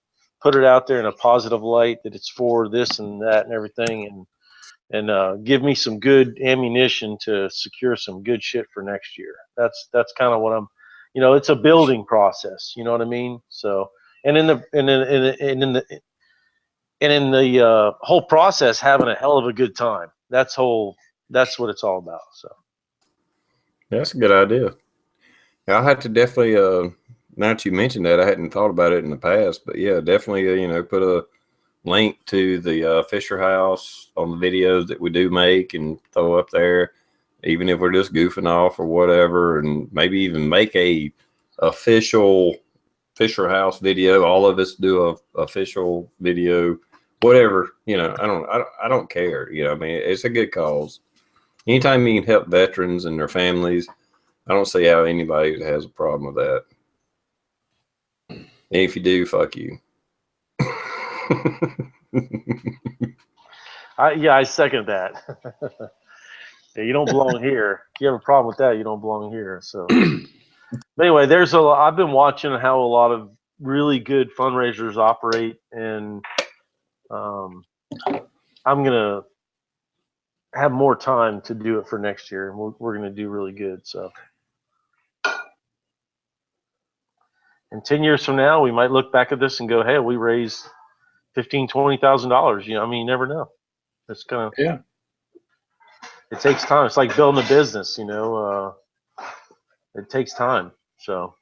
put it out there in a positive light that it's for this and that and everything, and give me some good ammunition to secure some good shit for next year. That's kind of what I'm, it's a building process. You know what I mean? So, and in the whole process, having a hell of a good time. That's what it's all about. So. That's a good idea. I'll have to definitely, now that you mentioned that, I hadn't thought about it in the past, but yeah, definitely, put a link to the Fisher House on the videos that we do make and throw up there, even if we're just goofing off or whatever, and maybe even make a official Fisher House video. All of us do a official video, whatever, I don't care. I mean, it's a good cause. Anytime you can help veterans and their families, I don't see how anybody has a problem with that. And if you do, fuck you. I second that. Yeah, you don't belong here. If you have a problem with that, you don't belong here. So, but anyway, I've been watching how a lot of really good fundraisers operate, and I'm gonna have more time to do it for next year, and we're gonna do really good. So, and 10 years from now, we might look back at this and go, "Hey, we raised $15,000-$20,000." I mean, you never know. It's kind of It takes time. It's like building a business. It takes time. So.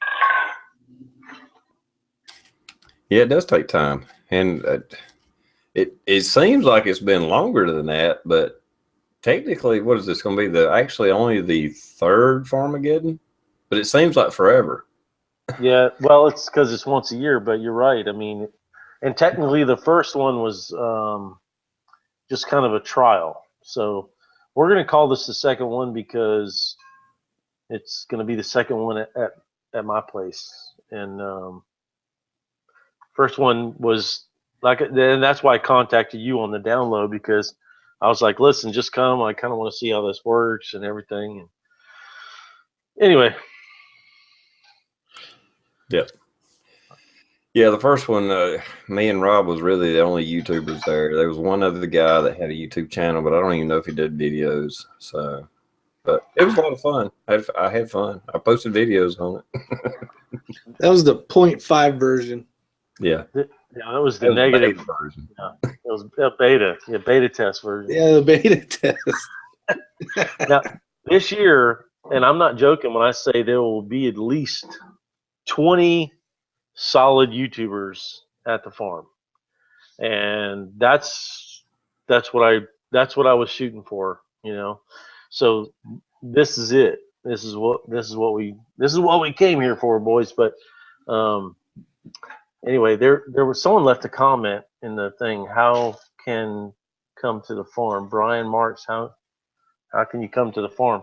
Yeah, it does take time, and it seems like it's been longer than that. But technically, what is this going to be? Actually only the third Farmageddon, but it seems like forever. Yeah, well, it's because it's once a year, but you're right. I mean, and technically, the first one was just kind of a trial. So we're going to call this the second one because it's going to be the second one at my place, and first one was like, and that's why I contacted you on the download, because I was like, listen, just come. I kind of want to see how this works and everything. And anyway. Yep. Yeah, the first one, me and Rob was really the only YouTubers there. There was one other guy that had a YouTube channel, but I don't even know if he did videos. So, but it was a lot of fun. I had fun. I posted videos on it. That was the 0.5 version. Yeah. Yeah, that was the negative version. Yeah, it was a beta. Yeah, beta test version. Yeah, the beta test. Now, this year, and I'm not joking when I say there will be at least 20 solid YouTubers at the farm, and that's what I was shooting for. So this is it. This is what we came here for, boys. But anyway, there was someone left a comment in the thing. How can come to the farm? Brian Marks, how can you come to the farm?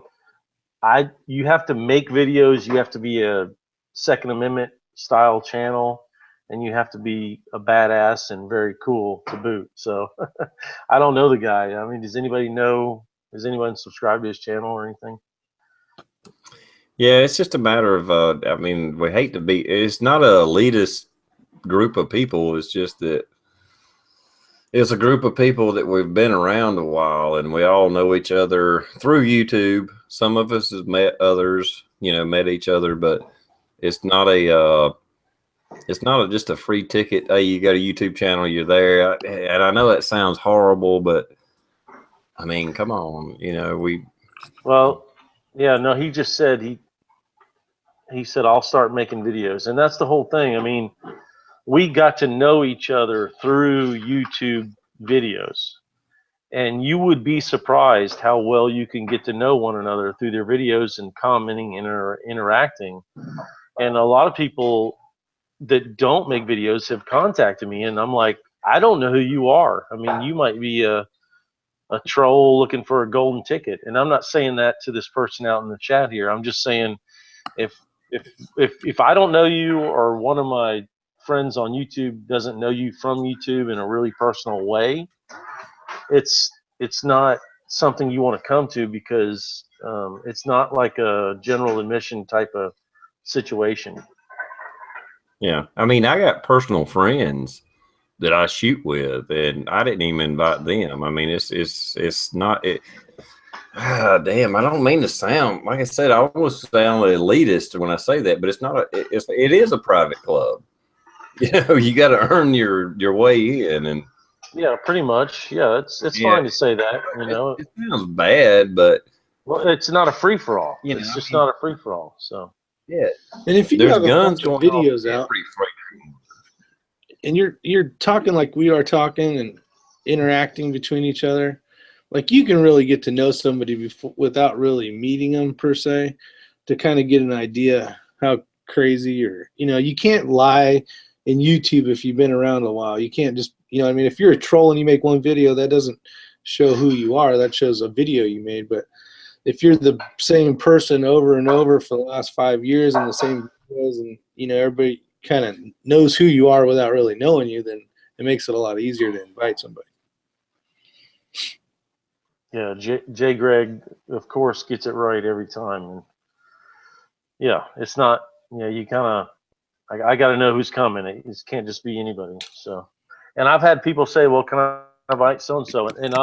You have to make videos. You have to be a Second Amendment style channel. and you have to be a badass and very cool to boot. So I don't know the guy. I mean, does anybody know? Does anyone subscribe to his channel or anything? Yeah, it's just a matter of, I mean, we hate to be, it's not a elitist group of people. It's just that it's a group of people that we've been around a while and we all know each other through YouTube. Some of us have met others, you know, met each other, but it's not just a free ticket. Hey, you got a YouTube channel, you're there. And I know that sounds horrible, but I mean, come on, you know, Well, yeah, no, he just said he said I'll start making videos, and that's the whole thing. I mean, we got to know each other through YouTube videos, and you would be surprised how well you can get to know one another through their videos and commenting and interacting. And a lot of people that don't make videos have contacted me, and I'm like, I don't know who you are. I mean, you might be a troll looking for a golden ticket, and I'm not saying that to this person out in the chat here. I'm just saying if if I don't know you, or one of my friends on YouTube doesn't know you from YouTube in a really personal way, it's not something you want to come to, because it's not like a general admission type of situation. yeah. I mean, I got personal friends that I shoot with, and I didn't even invite them. I mean, it's not it. Damn, I don't mean to sound, like I said, I almost sound elitist when I say that, but it's not it is a private club. You know, you got to earn your way in, and Yeah, pretty much. Yeah, it's fine to say that. You know, it sounds bad, but well, it's not a free for all. You know, It's just not a free for all. So yeah, And if you there's have a guns bunch of going videos off out, every frame. and you're talking like we are talking and interacting between each other, like you can really get to know somebody before, without really meeting them per se, to kind of get an idea how crazy, or you can't lie in YouTube if you've been around a while. You can't just, I mean, if you're a troll and you make one video, that doesn't show who you are. That shows a video you made. But if you're the same person over and over for the last 5 years in the same videos, and everybody kind of knows who you are without really knowing you, then it makes it a lot easier to invite somebody. yeah, J. Greg, of course, gets it right every time. And yeah, it's not. Yeah, you kind of. I got to know who's coming. It can't just be anybody. So, and I've had people say, "Well, can I invite so and so?" And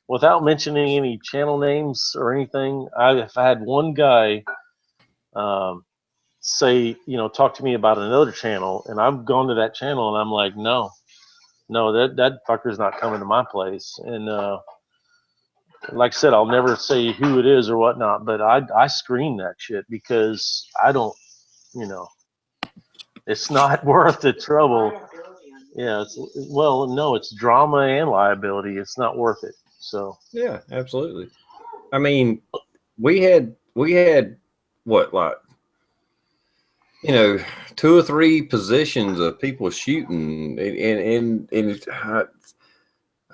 without mentioning any channel names or anything, I've had one guy say, talk to me about another channel, and I've gone to that channel, and I'm like, no, that fucker's not coming to my place. And like I said, I'll never say who it is or whatnot, but I screen that shit, because I don't, it's not worth the trouble. Yeah, it's drama and liability. It's not worth it. So Yeah, absolutely. I mean, we had what, like, 2 or 3 positions of people shooting, and I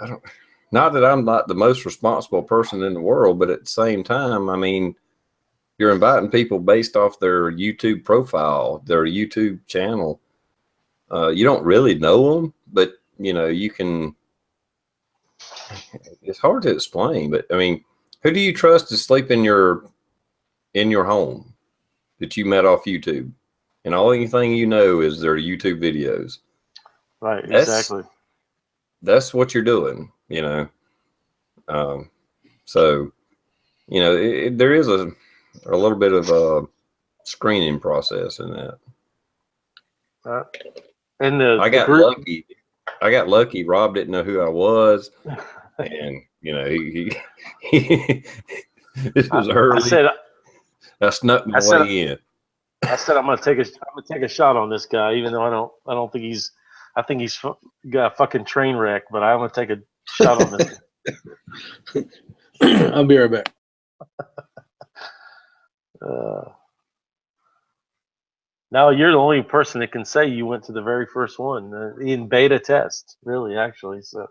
don't, not that I'm not the most responsible person in the world, but at the same time, I mean, you're inviting people based off their YouTube profile, their YouTube channel. You don't really know them, but you can. It's hard to explain, but I mean, who do you trust to sleep in your home that you met off YouTube, and all anything you know is their YouTube videos? right, exactly. That's what you're doing, so there is a little bit of a screening process in that. And I got lucky. Rob didn't know who I was, and he this was early. I snuck my way in. I said I'm gonna take a shot on this guy, even though I don't think he's. I think he's got a fucking train wreck, but I'm gonna take a shot on this. I'll be right back. Now you're the only person that can say you went to the very first one in beta test, really, actually. So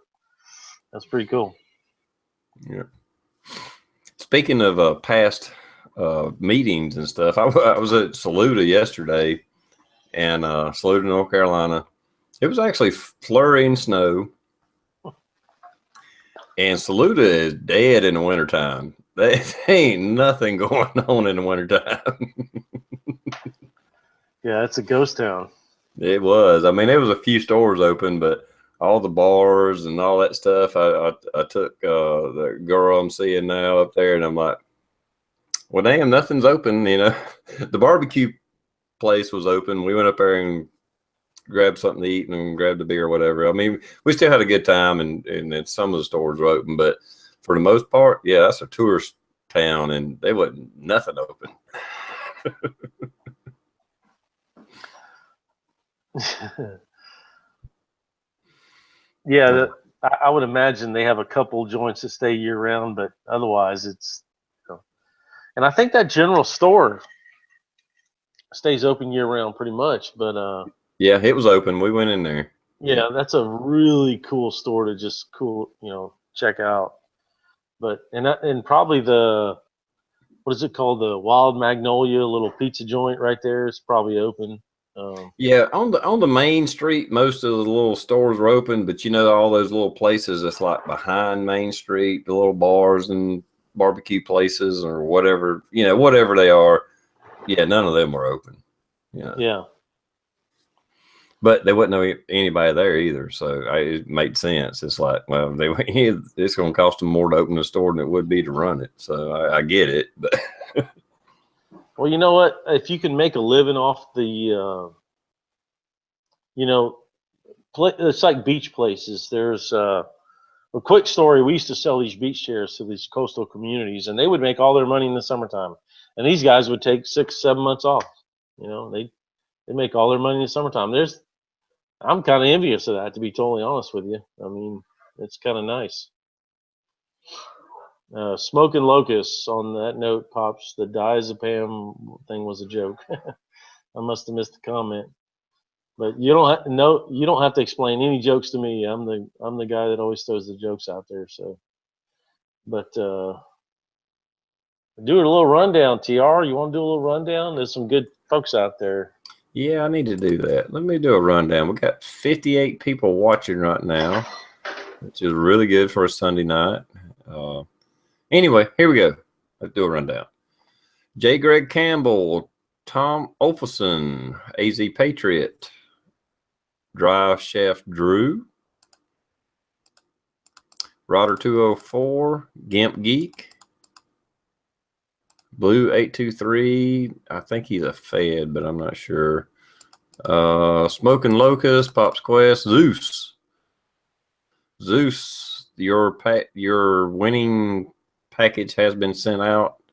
that's pretty cool. Yeah. Speaking of past meetings and stuff, I was at Saluda yesterday, and Saluda, North Carolina, It was actually flurrying snow. And Saluda is dead in the wintertime. There ain't nothing going on in the wintertime. Yeah, it's a ghost town. It was. I mean, there was a few stores open, but all the bars and all that stuff. I took the girl I'm seeing now up there, and I'm like, well, damn, nothing's open. You know, the barbecue place was open. We went up there and grabbed something to eat and grabbed a beer or whatever. I mean, we still had a good time, and some of the stores were open, but for the most part, yeah, that's a tourist town, and there wasn't nothing open. Yeah, I would imagine they have a couple joints that stay year round, but otherwise it's, you know, and I think that general store stays open year round pretty much. But yeah, it was open. We went in there. yeah, that's a really cool store to just check out. But and probably what is it called, the Wild Magnolia little pizza joint right there is probably open. Yeah, on the main street, most of the little stores were open, but you know all those little places that's like behind Main Street, the little bars and barbecue places or whatever, whatever they are. Yeah, none of them were open. Yeah. Yeah. But there wasn't anybody there either, so it made sense. It's like, well, it's going to cost them more to open the store than it would be to run it. So I get it, but well, you know what? If you can make a living off the, it's like beach places. There's a quick story. We used to sell these beach chairs to these coastal communities, and they would make all their money in the summertime. And these guys would take 6-7 months off. They make all their money in the summertime. I'm kind of envious of that, to be totally honest with you. I mean, it's kind of nice. Smoking locusts. On that note, Pops, the diazepam thing was a joke. I must have missed the comment. But you don't have to explain any jokes to me. I'm the guy that always throws the jokes out there. So, but do a little rundown, TR. You want to do a little rundown? There's some good folks out there. Yeah, I need to do that. Let me do a rundown. We got 58 people watching right now, which is really good for a Sunday night. Anyway, here we go. Let's do a rundown. J. Greg Campbell, Tom Olferson, AZ Patriot, Drive Chef Drew, Rodder 204, Gimp Geek, Blue 823. I think he's a Fed, but I'm not sure. Smoking Locust, Pops Quest, Zeus. Your winning package has been sent out.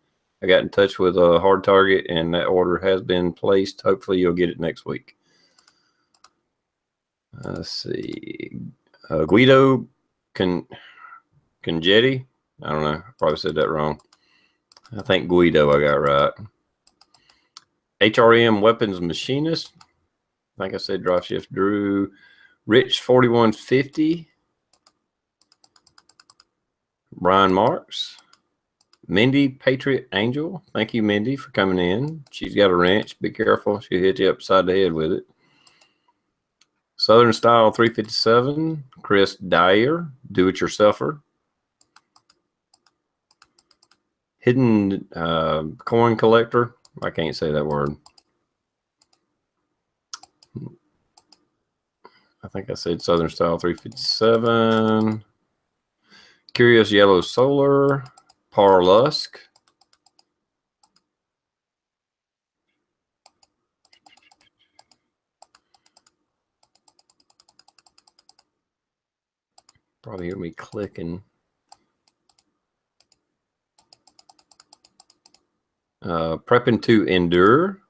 I got in touch with a Hard Target, and that order has been placed. Hopefully, you'll get it next week. Let's see. Guido Congetti. I don't know. I probably said that wrong. I think Guido I got right. HRM Weapons Machinist. I think I said Drive Shift Drew. Rich 4150. Brian Marks. Mindy Patriot Angel. Thank you, Mindy, for coming in. She's got a wrench. Be careful. She'll hit you upside the head with it. Southern Style 357. Chris Dyer. Do-it-yourselfer. Hidden coin collector. I can't say that word. I think I said Southern Style 357. Curious Yellow Solar. Parlusk. Probably hear me clicking. Prepping to Endure.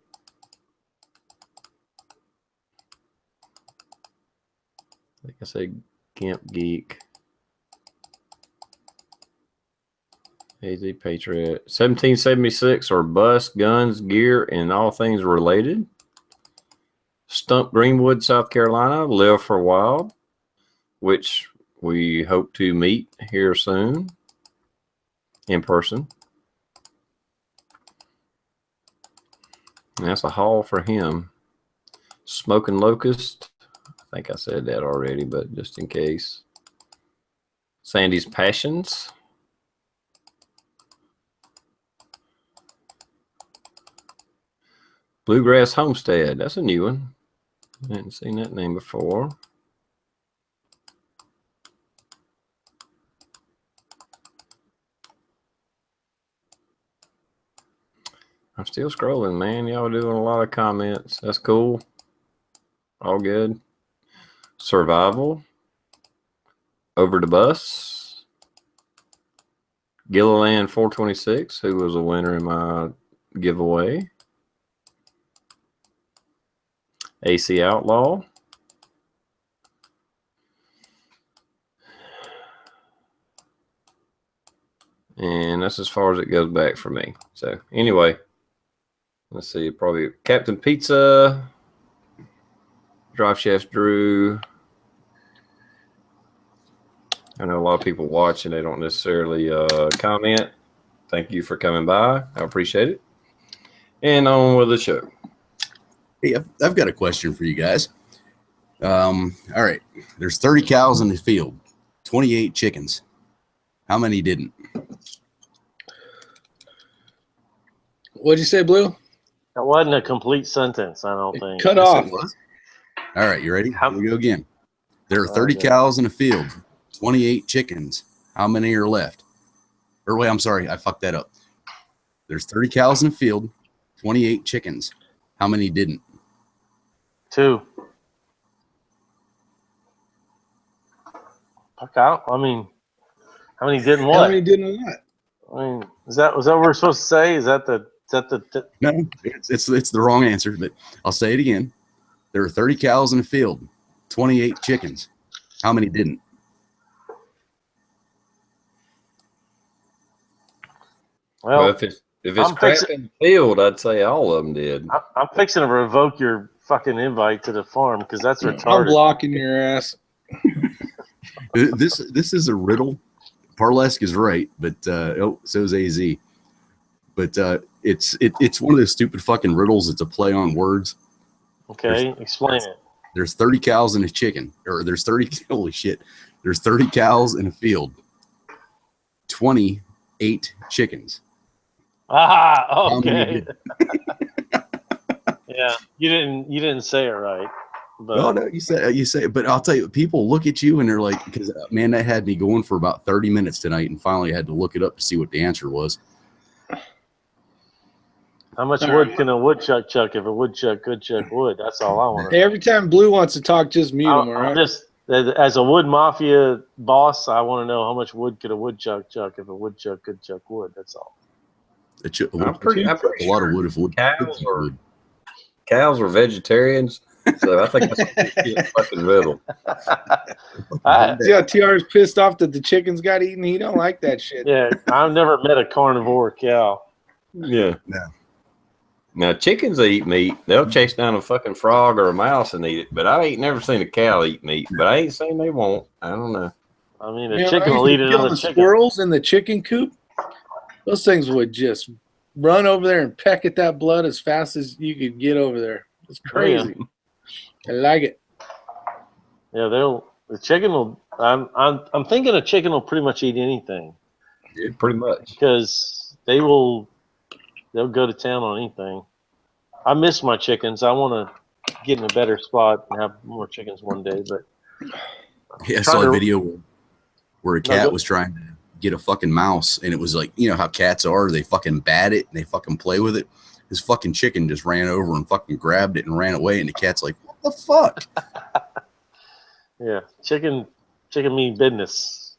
I think I said Gimp Geek. AZ Patriot. 1776 or bust, guns, gear, and all things related. Stump Greenwood, South Carolina. Live for Wild, which we hope to meet here soon in person. And that's a haul for him. Smoking Locust. I I think I said that already, but just in case. Sandy's Passions. Bluegrass Homestead. That's a new one. I hadn't seen that name before. I'm still scrolling, man. Y'all doing a lot of comments. That's cool. All good. Survival. Over the Bus. Gilliland 426, who was a winner in my giveaway. AC Outlaw. And that's as far as it goes back for me. So anyway, let's see, probably Captain Pizza, Drive Chef Drew. I know a lot of people watch and they don't necessarily comment. Thank you for coming by. I appreciate it. And on with the show. Hey, I've got a question for you guys. All right. There's 30 cows in the field, 28 chickens. How many didn't? What'd you say, Blue? That wasn't a complete sentence, I don't think. Cut Yes, off. it was. All right, you ready? How- Here we go again. There are 30 Okay. cows in a field, 28 chickens. How many are left? Or wait, I'm sorry, I fucked that up. There's 30 cows in a field, 28 chickens. How many didn't? 2. Fuck out. I mean, how many didn't How what? many didn't what? I mean, was that what we're supposed to say? Is that the No, it's the wrong answer, but I'll say it again. There are 30 cows in a field, 28 chickens. How many didn't? Well, well? if it's I'm crap fixing- in the field, I'd say all of them did. I'm fixing to revoke your fucking invite to the farm because that's I'm retarded. blocking your ass. This is a riddle. Parlesk is right, but so is AZ. But it's one of those stupid fucking riddles. It's a play on words. Okay, explain it. There's 30 cows in a chicken, or there's 30. Holy shit! There's 30 cows in a field, 28 chickens. Ah, How many okay. did? Yeah, you didn't say it right. But Oh no, you say, but I'll tell you, people look at you and they're like, because man, that had me going for about 30 minutes tonight, and finally I had to look it up to see what the answer was. how much wood can a woodchuck chuck if a woodchuck could chuck wood? That's all I want to Hey, know. every time Blue wants to talk, just mute him, all I'm right? just as a wood mafia boss, I want to know how much wood could a woodchuck chuck if a woodchuck could chuck wood. That's all. I'm pretty a lot sure of wood if wood. cows are vegetarians, so I think that's a fucking riddle. Yeah, TR is pissed off that the chickens got eaten. He don't like that shit. Yeah, I've never met a carnivore cow. Yeah. No. Now chickens eat meat. They'll chase down a fucking frog or a mouse and eat it. But I ain't never seen a cow eat meat. But I ain't saying they won't. I don't know. I mean, a Man, chicken when I will used eat to kill another the chicken. squirrels in the chicken coop. Those things would just run over there and peck at that blood as fast as you could get over there. It's crazy. I like it. Yeah, the chicken will. I'm thinking a chicken will pretty much eat anything Yeah, pretty much. because they'll go to town on anything. I miss my chickens. I want to get in a better spot and have more chickens one day. But Yeah, I saw a video where a cat was trying to get a fucking mouse, and it was like, you know how cats are, they fucking bat it and they fucking play with it. This fucking chicken just ran over and fucking grabbed it and ran away, and the cat's like, what the fuck? yeah, chicken mean business.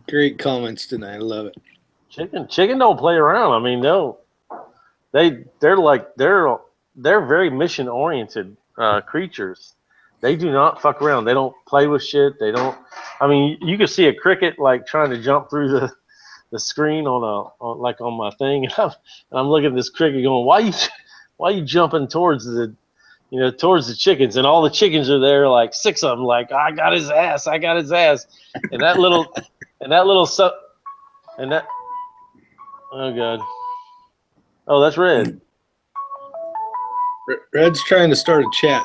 Great comments tonight. I love it. Chicken don't play around. I mean, they're very mission oriented creatures. They do not fuck around. They don't play with shit. They don't. I mean, you can see a cricket like trying to jump through the screen on my thing, and I'm looking at this cricket going, why you jumping towards the chickens, and all the chickens are there, like 6 of them, like I got his ass, and that little oh god, oh that's red. Red's trying to start a chat.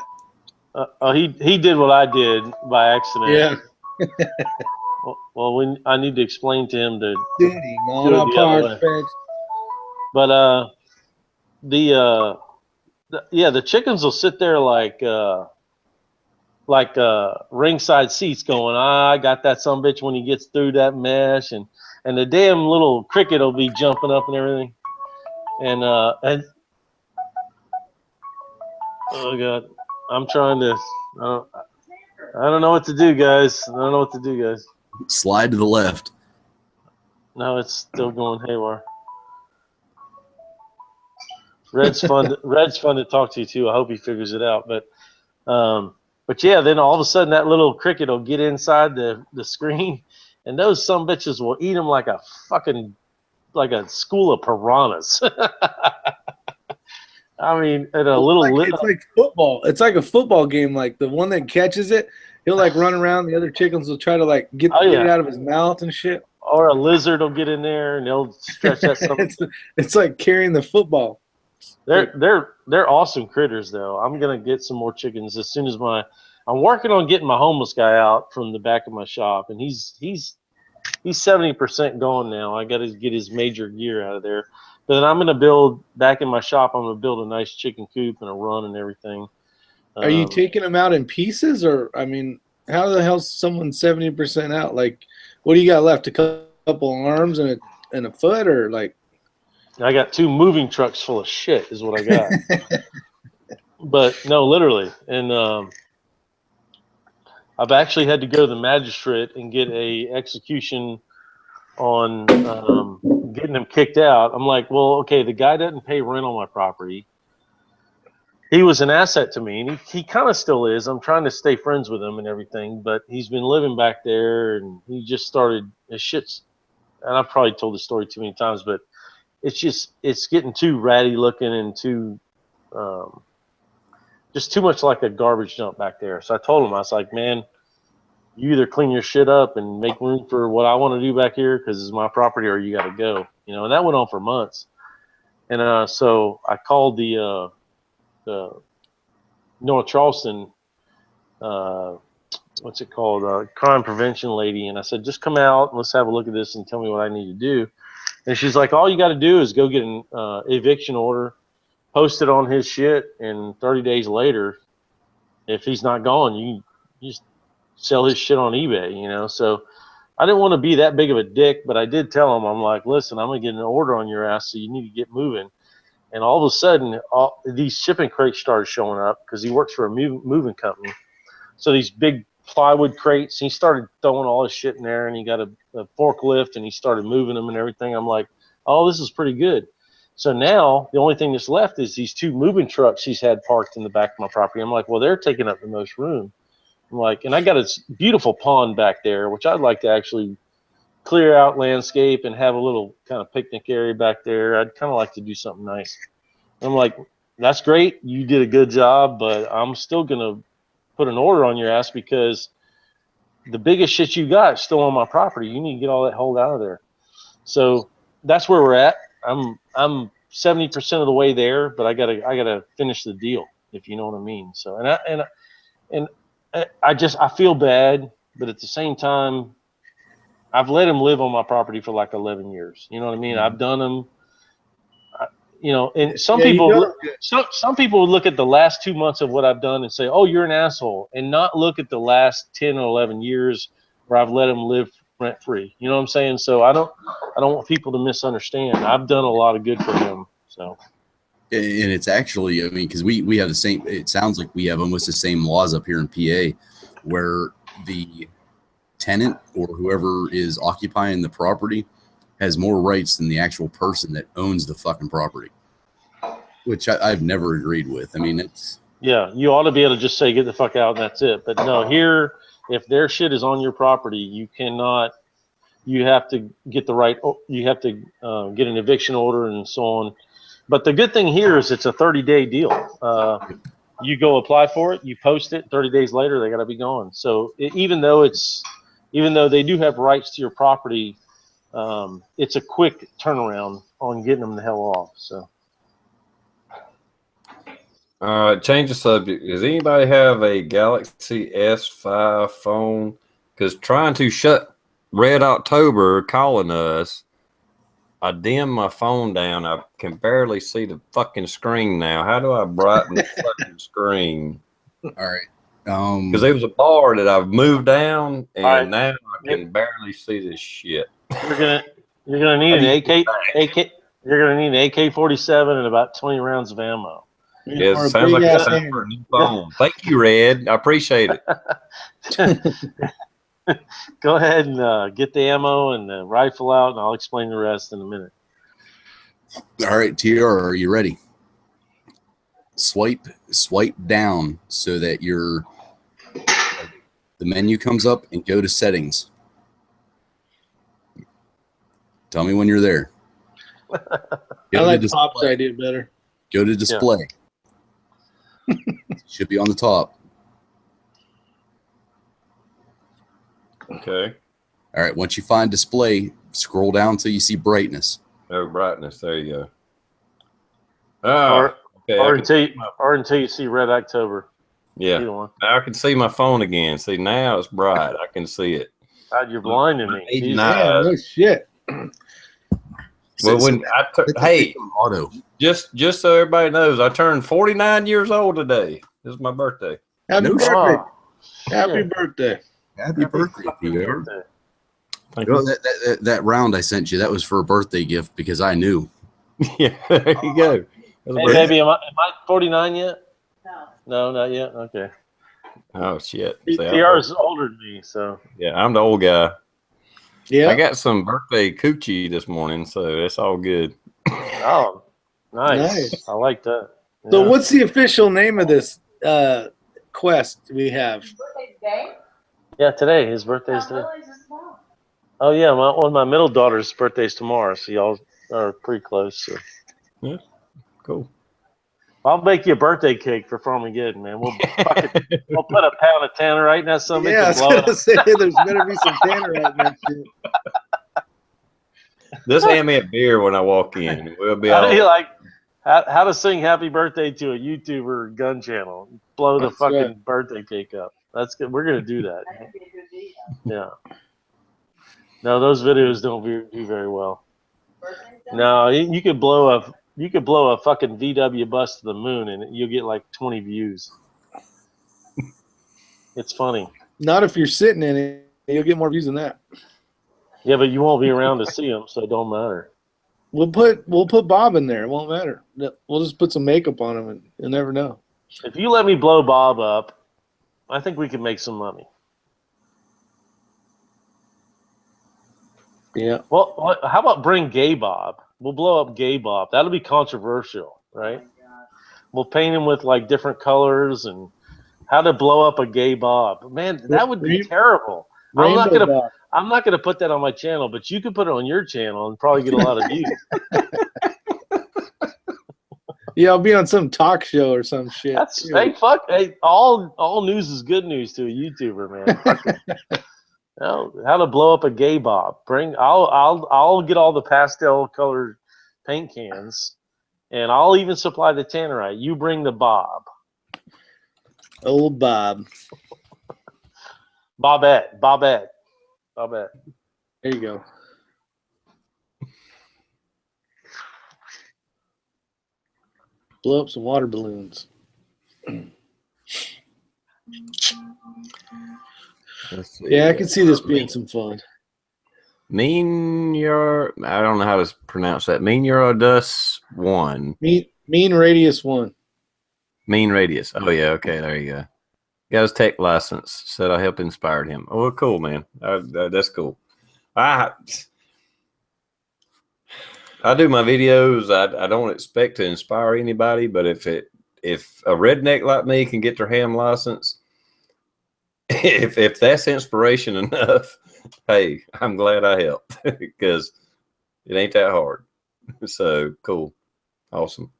He did what I did by accident. Yeah. Well, I need to explain to him to Sitting do on it a the park other way. bench. But the chickens will sit there like ringside seats going, I got that sumbitch when he gets through that mesh, and the damn little cricket will be jumping up and everything. And oh god, I'm trying to I don't know what to do, guys. Slide to the left. No, it's still going haywire. Red's fun to talk to too. I hope he figures it out. But yeah, then all of a sudden that little cricket will get inside the screen, and those sumbitches will eat them like a school of piranhas. I mean, at a little It's like football. It's like a football game. Like the one that catches it, he'll like run around. The other chickens will try to like get it out of his mouth and shit. Or a lizard will get in there and they'll stretch that. It's like carrying the football. They're awesome critters though. I'm gonna get some more chickens as soon as I'm working on getting my homeless guy out from the back of my shop, and he's 70% gone now. I got to get his major gear out of there. But then I'm going to build back in my shop. I'm going to build a nice chicken coop and a run and everything. Are you taking them out in pieces, or I mean, how the hell's someone 70% out? Like, what do you got left? A couple arms and a foot, or like? I got 2 moving trucks full of shit, is what I got. But no, literally, and I've actually had to go to the magistrate and get a execution on getting him kicked out. I'm like, well, okay, the guy doesn't pay rent on my property. He was an asset to me, and he kind of still is. I'm trying to stay friends with him and everything, but he's been living back there, and he just started his shit's. And I've probably told the story too many times, but it's getting too ratty looking and too just too much like a garbage dump back there. So I told him, I was like, man, you either clean your shit up and make room for what I want to do back here because it's my property, or you got to go. And that went on for months. And so I called the North Charleston, what's it called, crime prevention lady, and I said, just come out and let's have a look at this and tell me what I need to do. And she's like, all you got to do is go get an eviction order, post it on his shit, and 30 days later, if he's not gone, you just sell his shit on eBay, So I didn't want to be that big of a dick, but I did tell him, I'm like, listen, I'm going to get an order on your ass, so you need to get moving. And all of a sudden, these shipping crates started showing up because he works for a moving company. So these big plywood crates, he started throwing all his shit in there, and he got a forklift, and he started moving them and everything. I'm like, oh, this is pretty good. So now the only thing that's left is these 2 moving trucks he's had parked in the back of my property. I'm like, well, they're taking up the most room. I'm like, and I got a beautiful pond back there, which I'd like to actually clear out, landscape, and have a little kind of picnic area back there. I'd kind of like to do something nice. I'm like, that's great. You did a good job, but I'm still going to put an order on your ass because the biggest shit you got is still on my property. You need to get all that hold out of there. So that's where we're at. I'm 70% of the way there, but I gotta finish the deal, if you know what I mean. So and I feel bad, but at the same time, I've let him live on my property for like 11 years. You know what I mean? I've done him. And some people would look at the last 2 months of what I've done and say, oh, you're an asshole, and not look at the last 10 or 11 years where I've let him live rent free. You know what I'm saying? So I don't want people to misunderstand. I've done a lot of good for him. So. And it's actually, I mean, because we have the same, it sounds like we have almost the same laws up here in PA where the tenant or whoever is occupying the property has more rights than the actual person that owns the fucking property, which I've never agreed with. I mean, it's. Yeah, you ought to be able to just say, get the fuck out, and that's it. But no, here, if their shit is on your property, you have to get the right, you have to get an eviction order and so on. But the good thing here is it's a 30-day deal. You go apply for it, you post it, 30 days later, they got to be gone. So even though they do have rights to your property, it's a quick turnaround on getting them the hell off. So. Change the subject. Does anybody have a Galaxy S5 phone? Because trying to shut Red October calling us, I dimmed my phone down. I can barely see the fucking screen now. How do I brighten the fucking screen? All right. Because there was a bar that I've moved down, and right. now I can barely see this shit. You're gonna need an AK. You're gonna need an AK-47 and about 20 rounds of ammo. Yeah, Or it a sounds like big it's ass time for a new phone. Thank you, Red. I appreciate it. Go ahead and get the ammo and the rifle out, and I'll explain the rest in a minute. All right, TR, are you ready? Swipe down so that the menu comes up and go to settings. Tell me when you're there. I like Pop's idea better. Go to display. Should be on the top. Okay. All right. Once you find display, scroll down until you see brightness. Oh, brightness. There you go. Okay, or until you see Red October. Yeah. Now I can see my phone again. See, now it's bright. I can see it. God, you're blinding me. Yeah, no shit. Well, when hey, auto. Just so everybody knows, I turned 49 years old today. This is my birthday. Happy birthday. Oh, Happy birthday. Happy birthday, Pierre. Thank Well, you. that round I sent you, that was for a birthday gift because I knew. Yeah, there you go. Hey, baby, am I 49 yet? No. No, not yet. Okay. Oh shit. PR is older than me, so yeah, I'm the old guy. Yeah. I got some birthday coochie this morning, so it's all good. Oh, nice. I like that. Yeah. So what's the official name of this quest we have? His birthday today? Yeah, today. His birthday's today. Lily's is tomorrow. Oh yeah, one of my middle daughter's birthday's tomorrow, so y'all are pretty close. So. Yeah, cool. I'll make you a birthday cake for Farmageddon, man. We'll put a pound of tannerite in that something. Yeah, I was gonna say there's better be some tannerite in that shit. Just hand me a beer when I walk in. We'll be How all do you like how to sing happy birthday to a YouTuber gun channel? Blow the fucking birthday cake up. That's good. We're gonna do that. That could be a good video. Yeah. No, those videos don't do very well. Birthday stuff? No, you could blow a fucking VW bus to the moon and you'll get like 20 views. It's funny. Not if you're sitting in it. You'll get more views than that. Yeah, but you won't be around to see them, so it don't matter. We'll put Bob in there. It won't matter. We'll just put some makeup on him, and you'll never know. If you let me blow Bob up, I think we can make some money. Yeah. Well, how about bring Gay Bob? We'll blow up Gay Bob. That'll be controversial, right? We'll paint him with like different colors and how to blow up a Gay Bob. Man, that would be terrible. I'm not gonna put that on my channel, but you could put it on your channel and probably get a lot of views. Yeah, I'll be on some talk show or some shit. Hey, fuck. Hey, all news is good news to a YouTuber, man. How to blow up a Gay Bob? I'll get all the pastel colored paint cans, and I'll even supply the tannerite. You bring the Bob. Old Bob. Bobette. There you go. Blow up some water balloons. Yeah, I can see this being some fun. I don't know how to pronounce that. Mean 1. Mean Radius 1. Mean Radius. Oh yeah, okay, there you go. Got his tech license. Said I helped inspire him. Oh, cool, man. That's cool. I do my videos. I don't expect to inspire anybody, but if a redneck like me can get their ham license, if that's inspiration enough, hey, I'm glad I helped because it ain't that hard. So cool, awesome.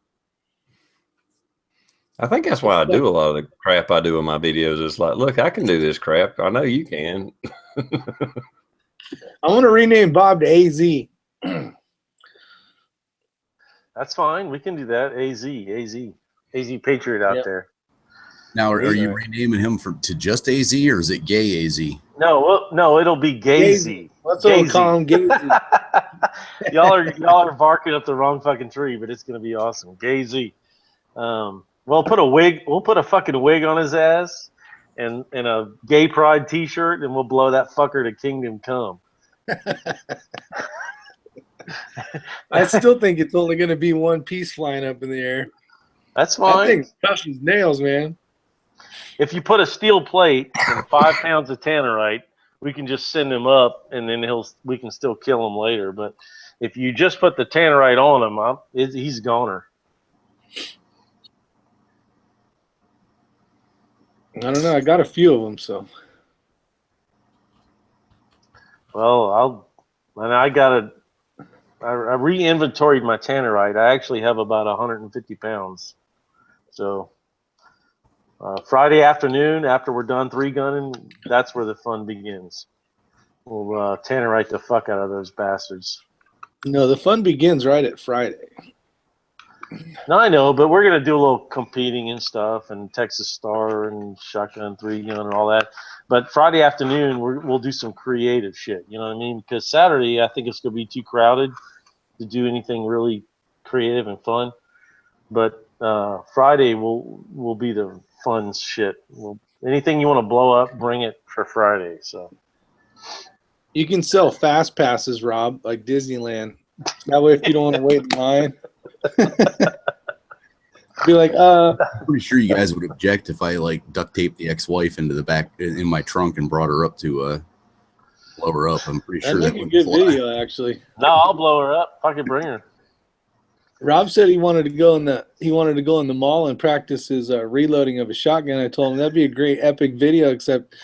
I think that's why I do a lot of the crap I do in my videos. It's like, look, I can do this crap. I know you can. I want to rename Bob to AZ. That's fine. We can do that. AZ. AZ Patriot out Yep. there. Now, are you Right. renaming him to just AZ, or is it Gay AZ? No, it'll be Gazy. Let's all call him Gazy. y'all are barking up the wrong fucking tree, but it's gonna be awesome. Gazy. We'll put a fucking wig on his ass and a gay pride t-shirt, and we'll blow that fucker to kingdom come. I still think it's only going to be one piece flying up in the air. That's That fine. thing's tough as nails, man. If you put a steel plate and 5 pounds of tannerite, we can just send him up, and then we can still kill him later. But if you just put the tannerite on him, he's goner. I don't know. I got a few of them, so. Well, I re-inventoried my tannerite. I actually have about 150 pounds. So Friday afternoon, after we're done 3-gunning, that's where the fun begins. We'll tannerite the fuck out of those bastards. No, the fun begins right at Friday. No, I know, but we're gonna do a little competing and stuff, and Texas Star and shotgun 3-gun and all that. But Friday afternoon, we'll do some creative shit. You know what I mean? Because Saturday, I think it's gonna be too crowded to do anything really creative and fun. But Friday will be the fun shit. Anything you want to blow up, bring it for Friday. So You can sell fast passes, Rob, like Disneyland. That way, if you don't want to wait in line, be like, I'm pretty sure you guys would object if I like duct taped the ex-wife into the back in my trunk and brought her up to blow her up. I'm pretty sure that'd that make a would good fly. video, actually. no, I'll blow her up. Fucking bring her. Rob said he wanted to go in the mall and practice his reloading of a shotgun. I told him that'd be a great epic video, except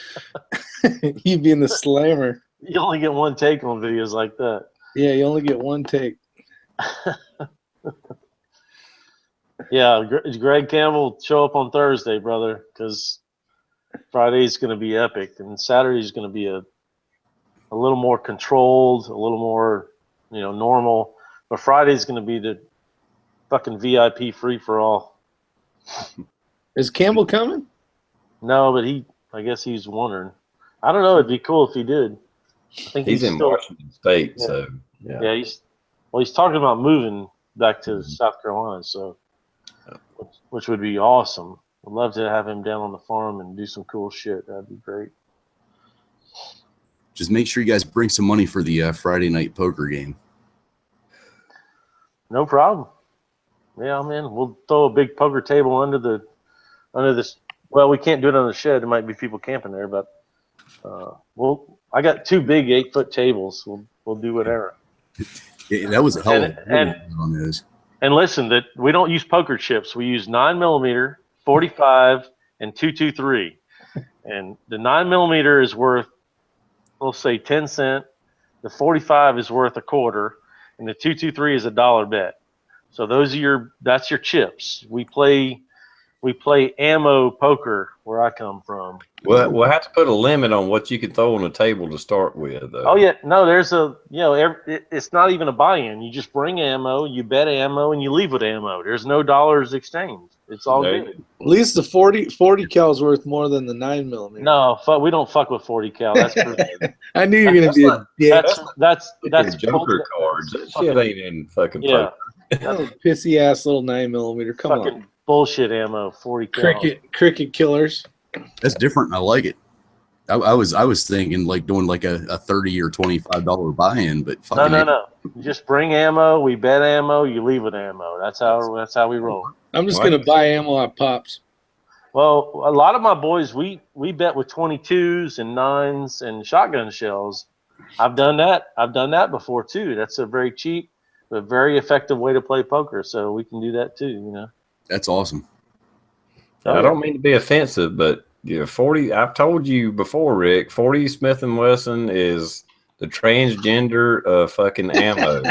he'd be in the slammer. You only get one take on videos like that. Yeah, you only get one take. Yeah, Greg Campbell, show up on Thursday, brother, because Friday's going to be epic, and Saturday's going to be a little more controlled, a little more, normal. But Friday's going to be the fucking VIP free for all. Is Campbell coming? No, but I guess he's wondering. I don't know. It'd be cool if he did. I think He's in still, Washington State, yeah. so yeah. Yeah, he's talking about moving back to South Carolina, so which would be awesome. I'd love to have him down on the farm and do some cool shit. That'd be great. Just make sure you guys bring some money for the Friday night poker game. No problem. Yeah, man, we'll throw a big poker table under this. Well, we can't do it on the shed. There might be people camping there, but I got 2 big 8-foot tables. We'll do whatever. Yeah, that was a hell of a on those. And listen, that we don't use poker chips. We use 9mm, 45, and 223. And the 9mm is worth, we'll say 10 cents. The 45 is worth a quarter, and the 223 is $1 bet. So that's your chips. We play ammo poker where I come from. Well, we'll have to put a limit on what you can throw on the table to start with, though. Oh yeah, no, there's it's not even a buy-in. You just bring ammo, you bet ammo, and you leave with ammo. There's no dollars exchanged. It's all good. At least the 40 cal is worth more than the 9mm. No, we don't fuck with 40 cal. That's I knew you were gonna be a dick. that's Joker cards. That shit ain't in fucking yeah. Oh, pissy ass little 9mm. Come fucking on, bullshit ammo. 40 cal. cricket killers. That's different. I like it. I was thinking like doing like a $30 or $25 buy-in, but fucking No. You just bring ammo. We bet ammo. You leave with ammo. That's how we roll. I'm just gonna buy ammo at Pops. Well, a lot of my boys, we bet with 22s and 9s and shotgun shells. I've done that before too. That's a very cheap but very effective way to play poker. So we can do that too. That's awesome. I don't mean to be offensive, but 40. I've told you before, Rick. 40 Smith & Wesson is the transgender of fucking ammo.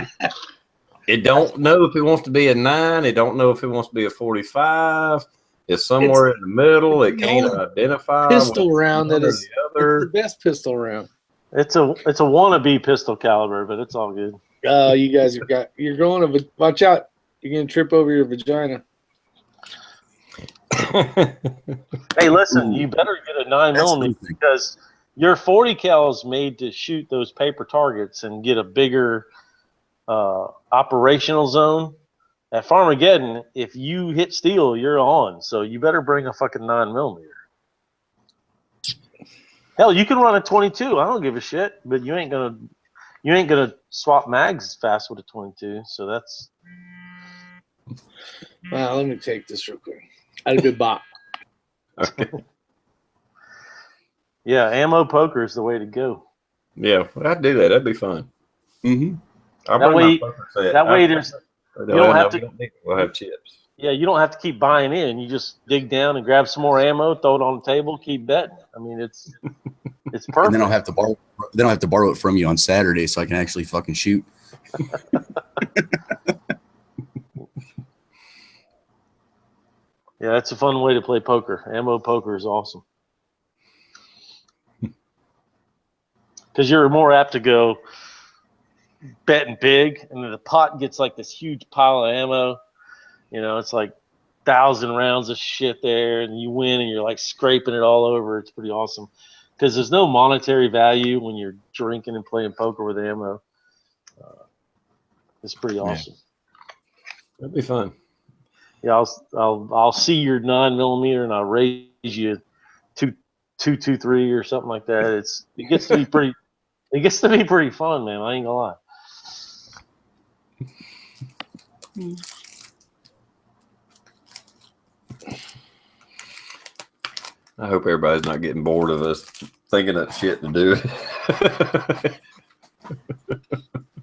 It don't know if it wants to be a 9. It don't know if it wants to be a 45. It's somewhere in the middle. It can't identify. Pistol round that is the the best pistol round. It's a wannabe pistol caliber, but it's all good. You guys you're going to watch out. You're gonna trip over your vagina. Hey, listen, you better get a 9mm because your 40 cal is made to shoot those paper targets and get a bigger operational zone. At Farmageddon, if you hit steel, you're on. So you better bring a fucking 9mm. Hell, you can run a 22. I don't give a shit, but you ain't gonna swap mags fast with a 22. So that's. Well, let me take this real quick. I'd be bot. Okay. Yeah, ammo poker is the way to go. Yeah, I'd do that. That'd be fun. Mm-hmm. I'll That bring way- my poker set. that way there's- You don't have to- We'll have chips. Yeah, you don't have to keep buying in. You just dig down and grab some more ammo, throw it on the table, keep betting. I mean, it's perfect. And then I'll have to borrow. Then I'll have to borrow it from you on Saturday so I can actually fucking shoot. Yeah, that's a fun way to play poker. Ammo poker is awesome. Because you're more apt to go betting big, and then the pot gets like this huge pile of ammo. You know, it's like 1,000 rounds of shit there, and you win, and you're like scraping it all over. It's pretty awesome. Because there's no monetary value when you're drinking and playing poker with ammo. It's pretty awesome. That'd be fun. Yeah, I'll see your 9mm and I'll raise you 223 or something like that. It gets to be pretty. It gets to be pretty fun, man. I ain't gonna lie. I hope everybody's not getting bored of us thinking of shit to do.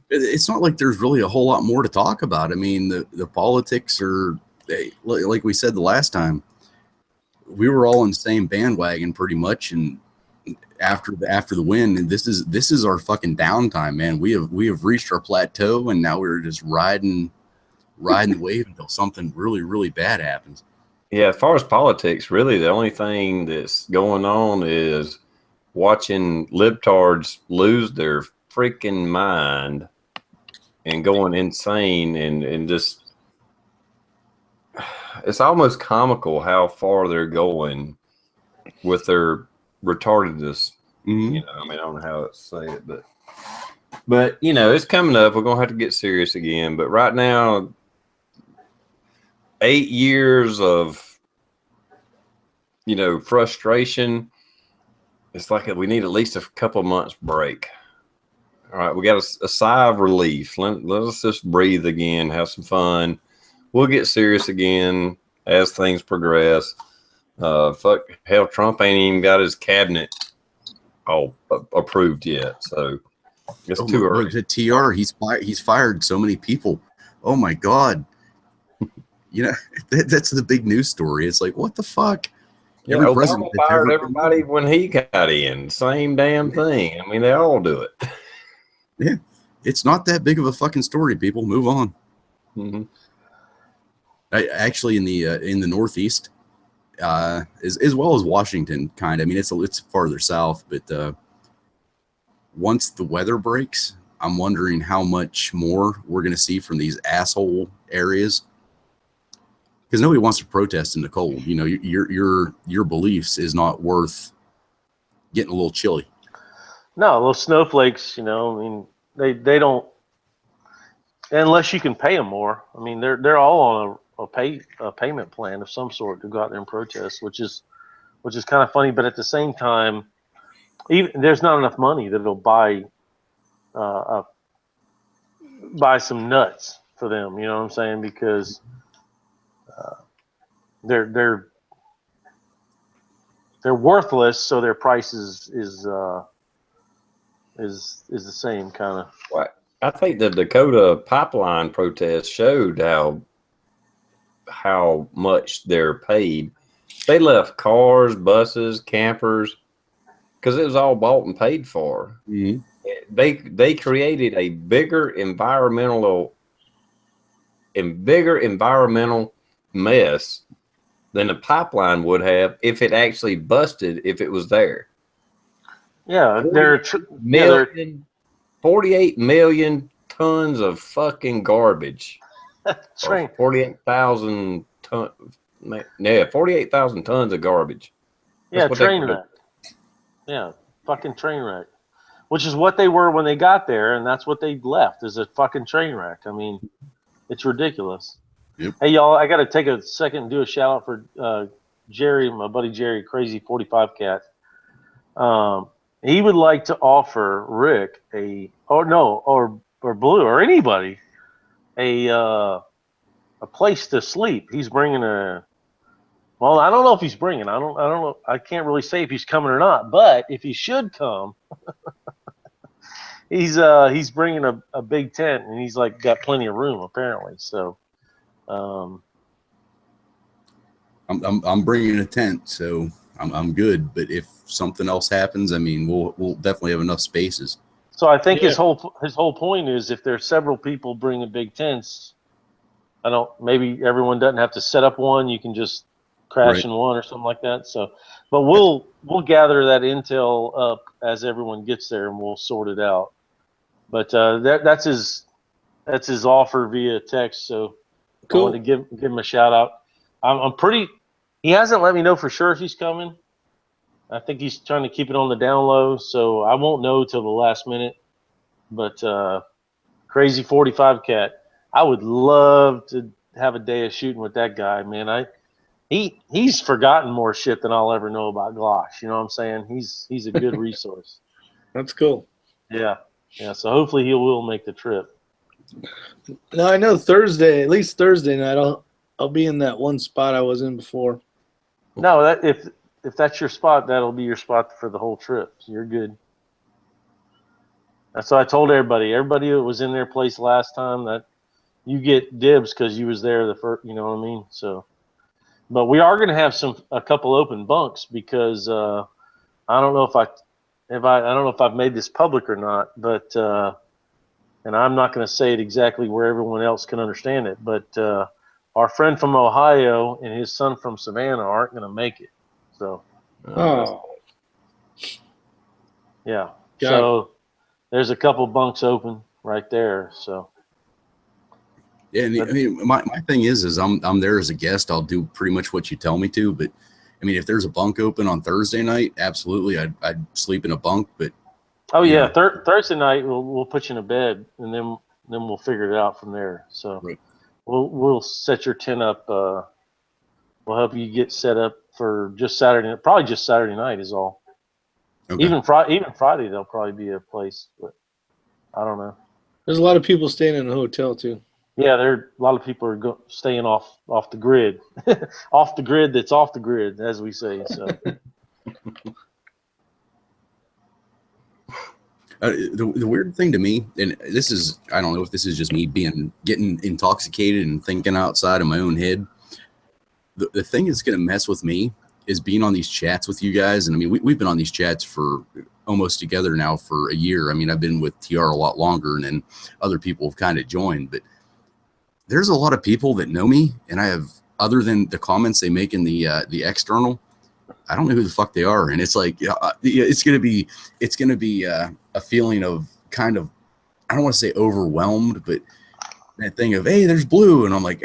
It's not like there's really a whole lot more to talk about. I mean, the politics are, like we said the last time, we were all in the same bandwagon pretty much. And after the win, and this is our fucking downtime, man. We have reached our plateau, and now we're just riding the wave until something really, really bad happens. Yeah, as far as politics, really the only thing that's going on is watching libtards lose their freaking mind and going insane and just it's almost comical how far they're going with their retardedness. Mm-hmm. You know, I mean, I don't know how to say it, but you know, it's coming up. We're gonna have to get serious again. But right now, 8 years of, you know, frustration. It's like we need at least a couple months break. All right, we got a sigh of relief. Let us just breathe again, have some fun. We'll get serious again as things progress. Fuck, hell, Trump ain't even got his cabinet all approved yet, so it's too early. To TR, he's fired so many people. Oh my god. You know, that's the big news story. It's like, what the fuck? Yeah, Obama fired everybody when he got in. Same damn thing. I mean, they all do it. Yeah, it's not that big of a fucking story. People, move on. Mm-hmm. Actually, in the Northeast, as well as Washington, kind of. I mean, it's farther south, but once the weather breaks, I'm wondering how much more we're going to see from these asshole areas. Because nobody wants to protest in the cold. You know, your beliefs is not worth getting a little chilly. No, those snowflakes, you know, I mean, they don't, unless you can pay them more. I mean, they're all on a payment plan of some sort to go out there and protest, which is kind of funny. But at the same time, even there's not enough money that'll buy some nuts for them. You know what I'm saying? Because they're worthless, so their price is the same kind of. Right. I think the Dakota pipeline protest showed how much they're paid. They left cars, buses, campers, because it was all bought and paid for. Mm-hmm. They created a bigger environmental mess than the pipeline would have if it actually busted if it was there. Yeah, 48 million tons of fucking garbage. 48,000 48,000 tons. Man, yeah, 48,000 tons of garbage. That's Yeah, what they train produce. wreck. Yeah, fucking train wreck. Which is what they were when they got there, and that's what they left is a fucking train wreck. I mean, it's ridiculous. Yep. Hey, y'all, I got to take a second and do a shout out for Jerry, my buddy Jerry, Crazy 45 Cat. He would like to offer Rick or Blue or anybody a place to sleep. He's bringing well, I don't know if he's bringing. I don't know. I can't really say if he's coming or not. But if he should come, he's bringing a big tent, and he's like got plenty of room apparently. So, I'm bringing a tent, so I'm good. But if something else happens, I mean, we'll definitely have enough spaces. so I think Yeah. his whole point is if there's several people bringing big tents, maybe everyone doesn't have to set up one. You can just crash Right. in one or something like that. So, but we'll gather that intel up as everyone gets there, and we'll sort it out. But that's his offer via text. So I Cool. wanted to give him a shout out. I'm pretty. He hasn't let me know for sure if he's coming. I think he's trying to keep it on the down low, so I won't know till the last minute. But Crazy 45 Cat, I would love to have a day of shooting with that guy, man. He's forgotten more shit than I'll ever know about Glosh. You know what I'm saying? He's a good resource. That's cool. Yeah. So hopefully he will make the trip. Now I know Thursday, at least Thursday night, I'll be in that one spot I was in before. No, if that's your spot, that'll be your spot for the whole trip. So you're good. That's what I told everybody. Everybody that was in their place last time, that you get dibs because you was there the first. You know what I mean? So, but we are going to have a couple open bunks because I don't know I don't know if I've made this public or not, but and I'm not going to say it exactly where everyone else can understand it, but our friend from Ohio and his son from Savannah aren't going to make it. So, Oh, yeah. Got So there's a couple bunks open right there. So, Yeah, and I mean, my thing is I'm there as a guest. I'll do pretty much what you tell me to. But I mean, if there's a bunk open on Thursday night, absolutely, I'd sleep in a bunk. But oh you yeah, know, Thursday night we'll put you in a bed, and then we'll figure it out from there. So Right. we'll set your tent up. We'll help you get set up for just Saturday. Probably just Saturday night is all. okay. Even Friday there'll probably be a place, but I don't know. there's a lot of people staying in a hotel too. Yeah, a lot of people are staying off the grid, off the grid. That's off the grid, as we say. So The weird thing to me, and this is, I don't know if this is just me getting intoxicated and thinking outside of my own head. The thing that's going to mess with me is being on these chats with you guys. And I mean, we've been on these chats for almost together now for a year. I mean, I've been with TR a lot longer, and then other people have kind of joined. But there's a lot of people that know me, and I have, other than the comments they make in the external, I don't know who the fuck they are. And it's like, it's going to be a feeling of kind of, I don't want to say overwhelmed, but that thing of, hey, there's Blue. And I'm like,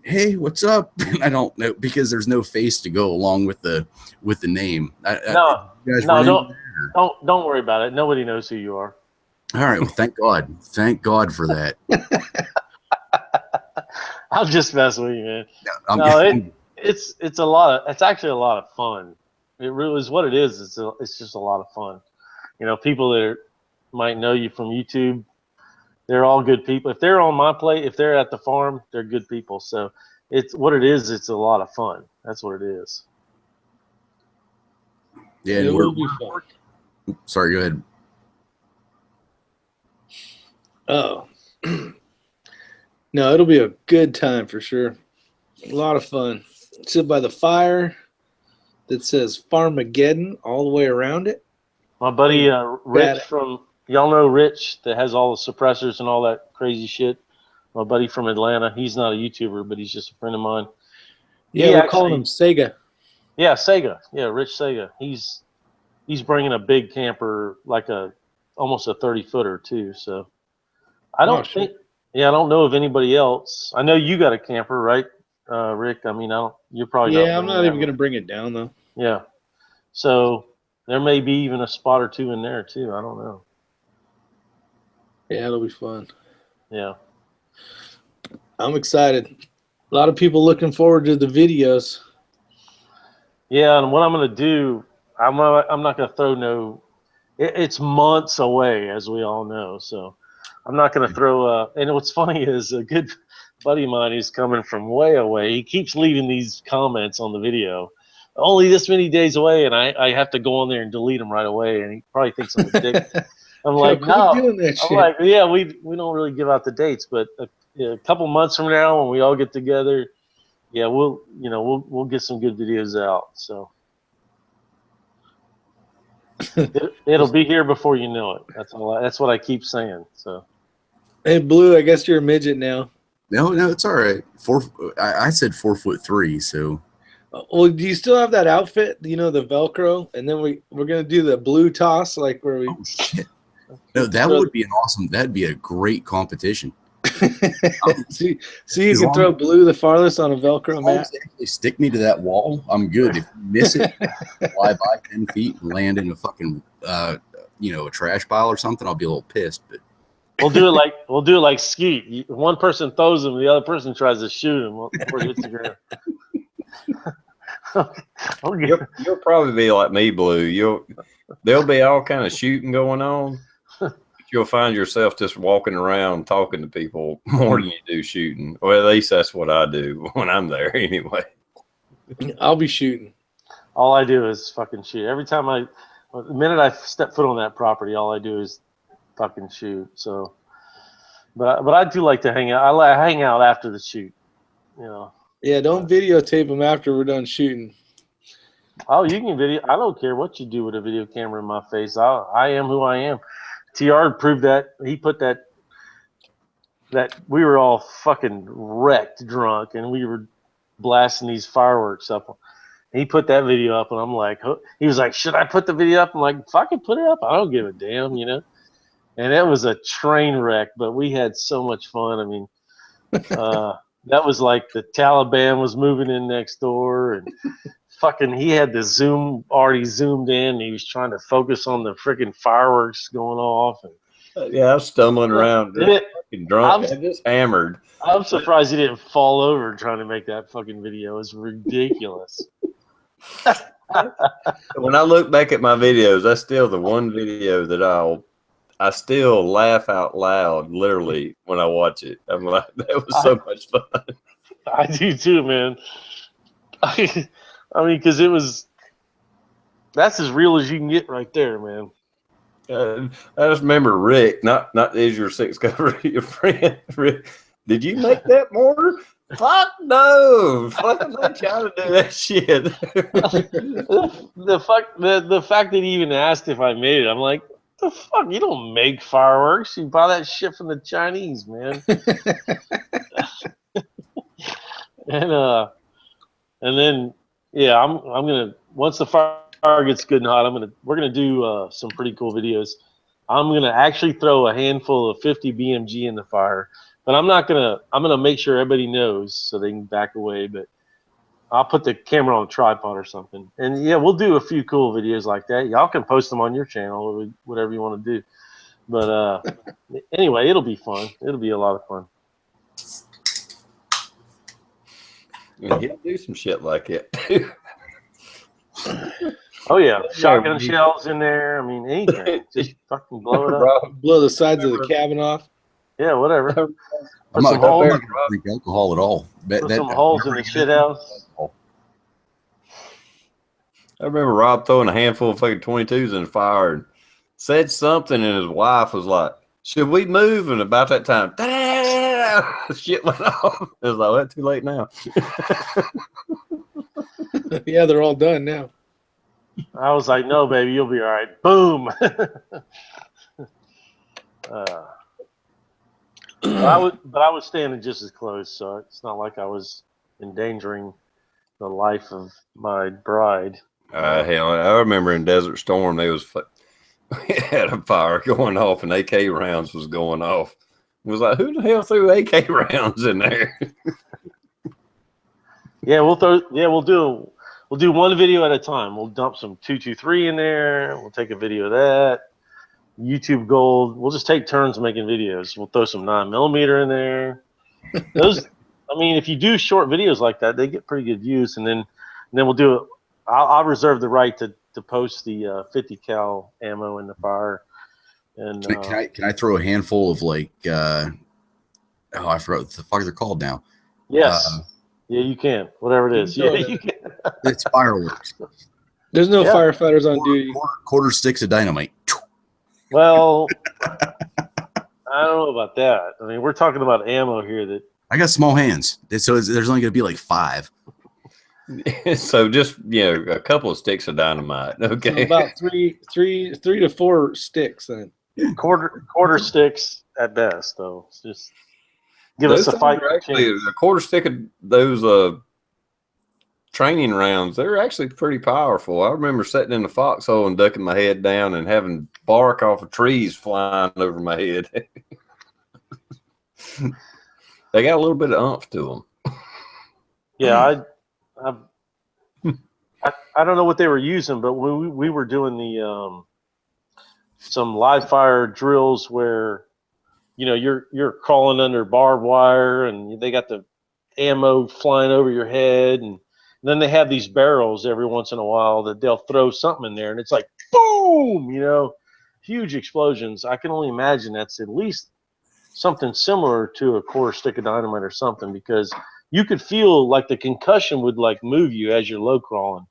hey, what's up? And I don't know, because there's no face to go along with the name. Don't worry about it. Nobody knows who you are. All right. Well, thank God for that. I'll just mess with you, man. No, it's actually a lot of fun. It really is what it is. It's just a lot of fun. You know, people that might know you from YouTube, they're all good people. If they're on my plate, if they're at the farm, they're good people. So it's what it is. It's a lot of fun. That's what it is. yeah. It And will be fun. sorry, go ahead. Oh, no, it'll be a good time for sure. A lot of fun. Sit by the fire that says Farmageddon all the way around it. My buddy Rich it. from y'all know Rich that has all the suppressors and all that crazy shit. My buddy from Atlanta. He's not a YouTuber, but he's just a friend of mine. Yeah, we're calling him Sega. Yeah, Sega. Yeah, Rich Sega. He's bringing a big camper, like almost a 30-footer too. So I don't know of anybody else. I know you got a camper, right? Rick. I mean, I don't. You're probably Yeah, I'm bringing not that even one. gonna bring it down though. Yeah. So there may be even a spot or two in there too. I don't know. Yeah, it'll be fun. Yeah. I'm excited. A lot of people looking forward to the videos. Yeah, and what I'm gonna do, I'm not gonna throw no. It's months away, as we all know. So I'm not gonna throw. And what's funny is a good buddy of mine who's coming from way away. He keeps leaving these comments on the video. Only this many days away, and I have to go on there and delete them right away. And he probably thinks I'm a dick. I'm like, Quit no. doing that I'm shit. like, yeah, we don't really give out the dates, but a couple months from now, when we all get together, yeah, we'll get some good videos out. So it'll be here before you know it. That's what I keep saying. So Hey, Blue, I guess you're a midget now. No, it's all right. I said 4'3", so Well, do you still have that outfit? You know, the Velcro, and then we're gonna do the blue toss, like where we. oh shit. No, that So- would be an awesome. That'd be a great competition. see, you As can long- throw Blue the farthest on a Velcro As long mat. as they actually stick me to that wall, I'm good. If you miss it, fly by 10 feet and land in a fucking a trash pile or something, I'll be a little pissed. But we'll do it like Skeet. One person throws him, the other person tries to shoot him before he hits the ground. Okay. You'll probably be like me, Blue. There'll be all kind of shooting going on. But you'll find yourself just walking around talking to people more than you do shooting. Well, at least that's what I do when I'm there anyway. I'll be shooting. All I do is fucking shoot. Every time the minute I step foot on that property, all I do is fucking shoot. So, but I do like to hang out. I hang out after the shoot. You know. Yeah, don't videotape them after we're done shooting. Oh, you can video. I don't care what you do with a video camera in my face. I am who I am. TR proved that. He put that we were all fucking wrecked drunk and we were blasting these fireworks up. He put that video up and I'm like, he was like, should I put the video up? I'm like, fucking put it up. I don't give a damn, you know? And it was a train wreck, but we had so much fun. I mean, that was like the Taliban was moving in next door and fucking he had the zoom already zoomed in and he was trying to focus on the freaking fireworks going off. And Yeah, I was stumbling around, just fucking drunk, and just hammered. I'm surprised he didn't fall over trying to make that fucking video. It's ridiculous. When I look back at my videos, that's still the one video that I still laugh out loud, literally, when I watch it. I'm like, that was so much fun. I do too, man. I mean, because that's as real as you can get right there, man. I just remember Rick, not is your six cover, your friend Rick. Did you make that mortar? Fuck no! Fucking let y'all do that shit. The fact that he even asked if I made it, I'm like, the fuck? You don't make fireworks. You buy that shit from the Chinese, man. And then yeah, I'm gonna once the fire gets good and hot, we're gonna do some pretty cool videos. I'm gonna actually throw a handful of 50 BMG in the fire, but I'm gonna make sure everybody knows so they can back away. But I'll put the camera on a tripod or something, and yeah, we'll do a few cool videos like that. Y'all can post them on your channel or whatever you want to do. But anyway, it'll be fun. It'll be a lot of fun. He'll do some shit like it too. Oh yeah, shotgun shells in there. I mean, anything. Just fucking blow it up. Blow the sides of the cabin off. Yeah, whatever. I'm Put not some going holes. to drink alcohol at all. Put some holes in the shit house. I remember Rob throwing a handful of fucking 22s in the fire and said something, and his wife was like, "Should we move?" And about that time, shit went off. It was like, well, too late now. Yeah, they're all done now. I was like, "No, baby, you'll be all right." Boom. But I was standing just as close, so it's not like I was endangering the life of my bride. Hell, I remember in Desert Storm, we had a fire going off and AK rounds was going off. It was like, who the hell threw AK rounds in there? Yeah, we'll do one video at a time. We'll dump some 223 in there. We'll take a video of that. YouTube Gold. We'll just take turns making videos. We'll throw some 9mm in there. Those, I mean, if you do short videos like that, they get pretty good views. And then we'll do it. I'll reserve the right to post the 50 cal ammo in the fire. And Can I throw a handful of like I forgot what the fuck they're called now. yes, yeah, you can. Whatever it is, yeah, you can. It's fireworks. There's no firefighters on duty. Quarter sticks of dynamite. Well, I don't know about that. I mean, we're talking about ammo here. That I got small hands, so there's only going to be like 5. So just a couple of sticks of dynamite. Okay. So about three to 4 sticks then. quarter sticks at best, though. It's just give Those us a fight. things are actually, a quarter stick of those training rounds, they're actually pretty powerful. I remember sitting in the foxhole and ducking my head down and having bark off of trees flying over my head. They got a little bit of oomph to them. Yeah, I don't know what they were using, but we were doing the some live fire drills where you're crawling under barbed wire and they got the ammo flying over your head, and then they have these barrels every once in a while that they'll throw something in there and it's like boom, huge explosions. I can only imagine that's at least something similar to a quarter stick of dynamite or something, because you could feel like the concussion would like move you as you're low crawling.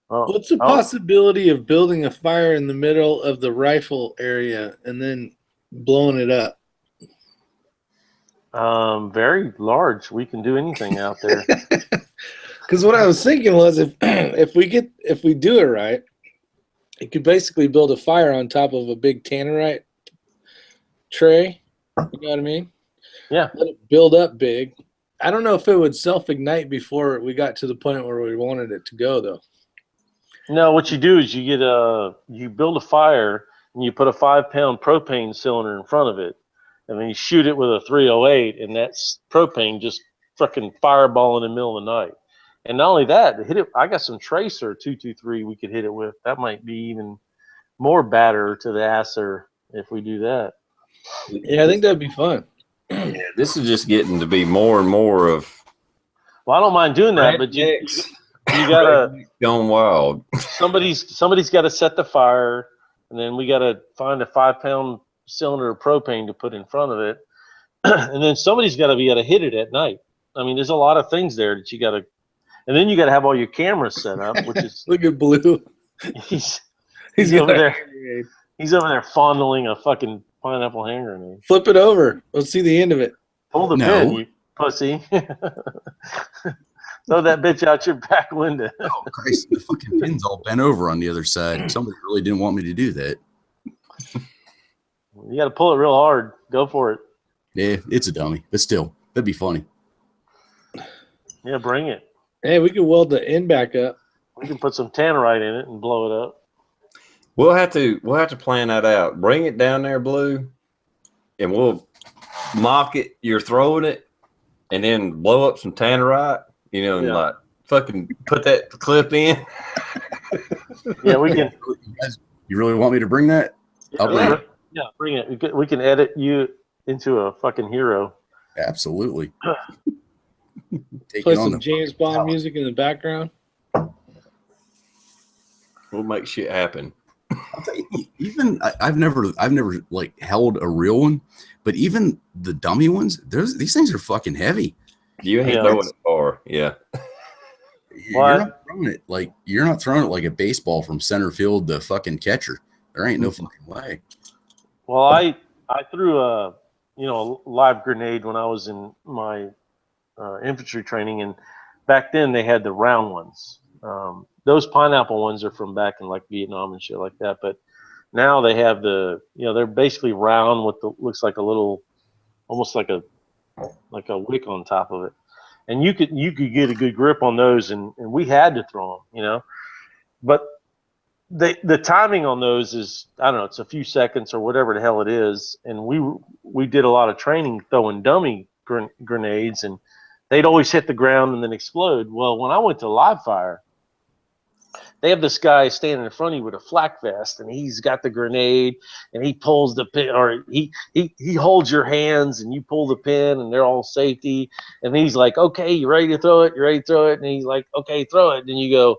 What's the possibility of building a fire in the middle of the rifle area and then blowing it up? Very large. We can do anything out there. Because what I was thinking was if we do it right, you could basically build a fire on top of a big tannerite tray. You know what I mean? Yeah. Let it build up big. I don't know if it would self-ignite before we got to the point where we wanted it to go, though. No, what you do is you build a fire and you put a 5-pound propane cylinder in front of it, and then you shoot it with a 308, and that's propane just fucking fireball in the middle of the night. And not only that, hit it. I got some tracer 223 we could hit it with. That might be even more batter to the asser if we do that. Yeah, I think that'd be fun. Yeah, this is just getting to be more and more of. Well, I don't mind doing that, but you gotta going wild. Somebody's got to set the fire, and then we got to find a 5-pound cylinder of propane to put in front of it, and then somebody's got to be able to hit it at night. I mean, there's a lot of things there that you got to, and then you got to have all your cameras set up, which is look at Blue. He's over there. He's over there fondling a fucking pineapple hand grenade. Flip it over. Let's see the end of it. Pull the pin, you pussy. Throw that bitch out your back window. Oh, Christ. The fucking pin's all bent over on the other side. Somebody really didn't want me to do that. You got to pull it real hard. Go for it. Yeah, it's a dummy. But still, that'd be funny. Yeah, bring it. Hey, we can weld the end back up. We can put some tannerite in it and blow it up. We'll have to plan that out. Bring it down there, Blue, and we'll mock it. You're throwing it, and then blow up some tannerite. And like fucking put that clip in. Yeah, we can. You really want me to bring that? I'll bring it. Yeah, bring it. We can edit you into a fucking hero. Absolutely. Play some James Bond music in the background. We'll make shit happen. I'll tell you, even I've never like held a real one, but even the dummy ones, these things are fucking heavy. You ain't throwing it far, yeah. You're not throwing it like a baseball from center field to fucking catcher. There ain't no fucking way. Well, I threw a live grenade when I was in my infantry training, and back then they had the round ones. Those pineapple ones are from back in like Vietnam and shit like that, but now they have they're basically round with looks like a little, almost like a wick on top of it, and you could get a good grip on those, and we had to throw them, but the timing on those is, I don't know, it's a few seconds or whatever the hell it is, and we did a lot of training throwing dummy grenades, and they'd always hit the ground and then explode. Well, when I went to live fire, they have this guy standing in front of you with a flak vest, and he's got the grenade, and he pulls the pin, or he holds your hands, and you pull the pin, and they're all safety. And he's like, "Okay, you ready to throw it? You ready to throw it?" And he's like, "Okay, throw it." And you go,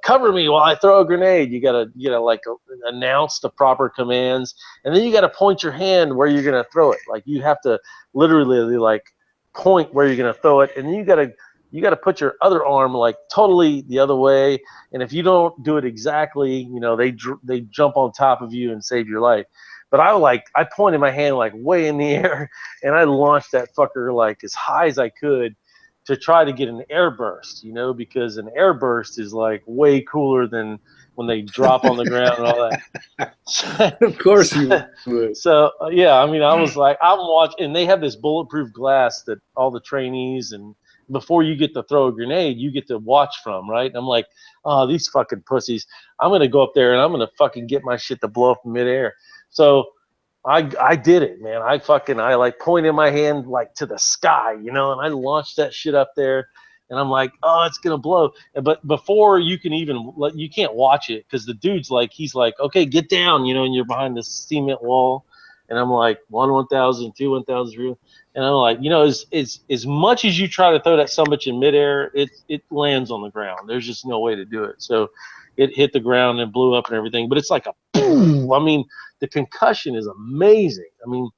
"Cover me while I throw a grenade." You gotta like announce the proper commands, and then you gotta point your hand where you're gonna throw it. Like you have to literally like point where you're gonna throw it, and then you gotta put your other arm like totally the other way. And if you don't do it exactly, they jump on top of you and save your life. But I pointed my hand like way in the air, and I launched that fucker like as high as I could to try to get an air burst, because an air burst is like way cooler than when they drop on the ground and all that. Of course you would. So yeah, I mean, I was like, I'm watching, and they have this bulletproof glass that all the trainees, and before you get to throw a grenade, you get to watch from, right? And I'm like, oh, these fucking pussies. I'm going to go up there and I'm going to fucking get my shit to blow up in midair. So I did it, man. I like pointed my hand like to the sky, and I launched that shit up there, and I'm like, oh, it's going to blow. But before you can even, you can't watch it because the dude's like, he's like, okay, get down, and you're behind this cement wall. And I'm like, 1,000, 2, 1,000, 3. And I'm like, as much as you try to throw that sumbitch in midair, it lands on the ground. There's just no way to do it. So it hit the ground and blew up and everything. But it's like a boom. I mean, the concussion is amazing. I mean,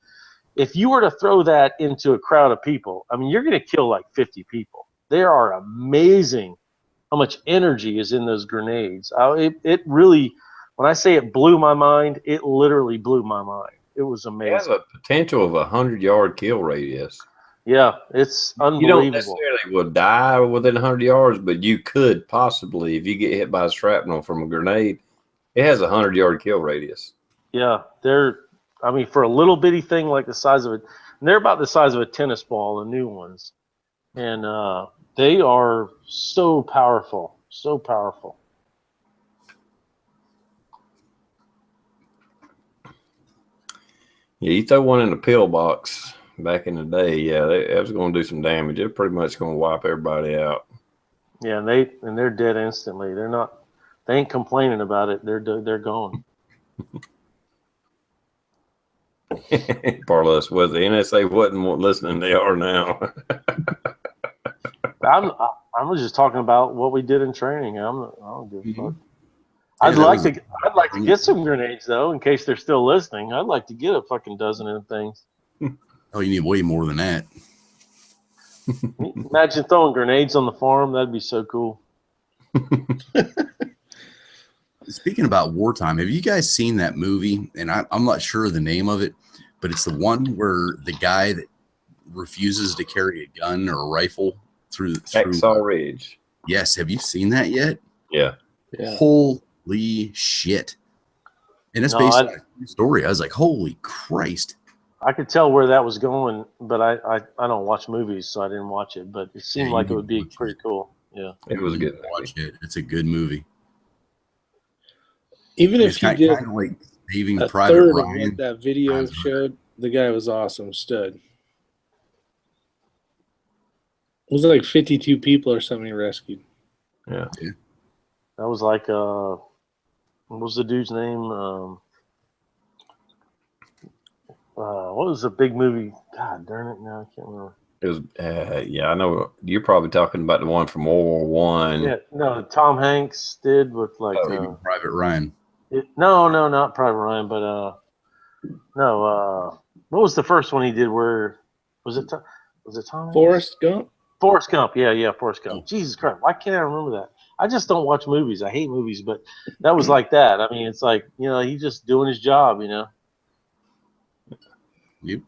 if you were to throw that into a crowd of people, I mean, you're going to kill like 50 people. They are amazing how much energy is in those grenades. It really, when I say it blew my mind, it literally blew my mind. It was amazing. It has a potential of 100-yard kill radius. Yeah, it's unbelievable. You don't necessarily will die within 100 yards, but you could possibly, if you get hit by a shrapnel from a grenade, it has a 100-yard kill radius. Yeah, for a little bitty thing like the size of it, they're about the size of a tennis ball, the new ones. And they are so powerful, so powerful. Yeah, you throw one in a pill box back in the day, yeah, that was going to do some damage. It's pretty much going to wipe everybody out. Yeah, and they're dead instantly. They ain't complaining about it. They're gone. Parlous was the NSA wasn't listening. They are now. I'm just talking about what we did in training. I don't give a fuck. I'd like to get some grenades though, in case they're still listening. I'd like to get a fucking dozen of things. Oh, you need way more than that. Imagine throwing grenades on the farm. That'd be so cool. Speaking about wartime, have you guys seen that movie? And I'm not sure the name of it, but it's the one where the guy that refuses to carry a gun or a rifle through Hacksaw Ridge. Yes, have you seen that yet? Yeah. Holy shit! And it's based on a true story. I was like, holy Christ! I could tell where that was going, but I don't watch movies, so I didn't watch it. But it seemed like it would be pretty cool. Yeah, it was good. Watch it. It's a good movie. Even if you did kind of like Saving a Private third Ryan, of what that video showed, the guy was awesome. Stud. It was like 52 people or something he rescued. Yeah. That was like what was the dude's name? What was the big movie? God darn it! Now I can't remember. It was. Yeah, I know. You're probably talking about the one from World War I. Yeah, no. Tom Hanks did with like Saving Private Ryan. No, not Private Ryan, but no. What was the first one he did? Where was it? Was it Tom Hanks? Forrest Gump. Forrest Gump. Yeah, Forrest Gump. Jesus Christ, why can't I remember that? I just don't watch movies. I hate movies, but that was like that. I mean, it's like, he's just doing his job, Yep.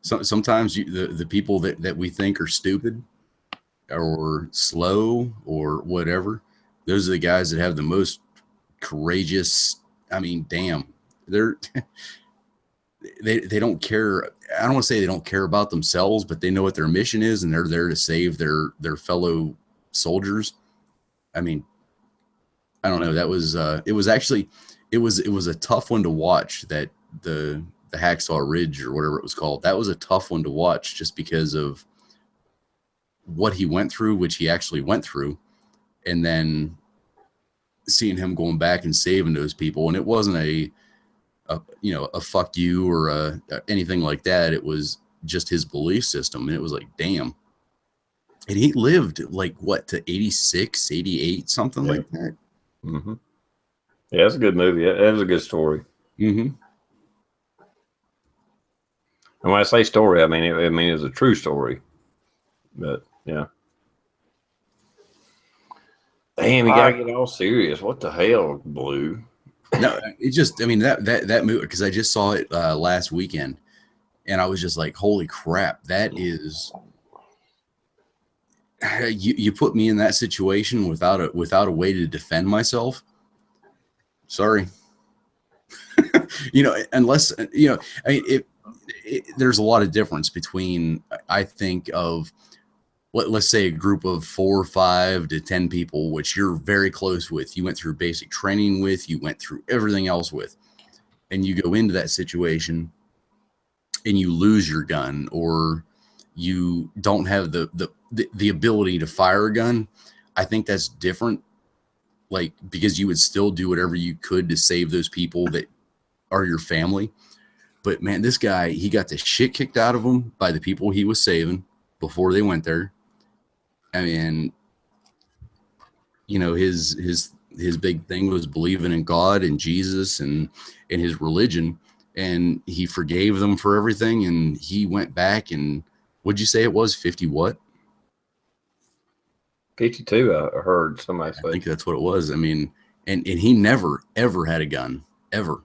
Sometimes the people that we think are stupid or slow or whatever, those are the guys that have the most courageous. I mean, damn, they don't care. I don't want to say they don't care about themselves, but they know what their mission is, and they're there to save their fellow soldiers. I mean, I don't know. That was it was a tough one to watch. That the Hacksaw Ridge or whatever it was called. That was a tough one to watch just because of what he went through, which he actually went through, and then seeing him going back and saving those people. And it wasn't a fuck you or anything like that. It was just his belief system. And it was like, damn. And he lived like what, to 86, 88, something like that. Mm-hmm. Yeah, it's a good movie. That was a good story. Mm-hmm. And when I say story, I mean it was a true story. But yeah. Damn, you gotta get all serious. What the hell, Blue? No, it just, I mean, that movie, because I just saw it last weekend, and I was just like, holy crap, that is, you put me in that situation without a way to defend myself. Sorry. Unless, I mean, there's a lot of difference between, I think, of, let's say a group of 4 or 5 to 10 people, which you're very close with, you went through basic training with, you went through everything else with, and you go into that situation and you lose your gun, or you don't have the ability to fire a gun. I think that's different, like, because you would still do whatever you could to save those people that are your family. But man, this guy, he got the shit kicked out of him by the people he was saving before they went there. I mean, his big thing was believing in God and Jesus and his religion, and he forgave them for everything. And he went back and, what'd you say it was, 50 what? 52, I heard somebody say. I think that's what it was. I mean, and he never, ever had a gun, ever.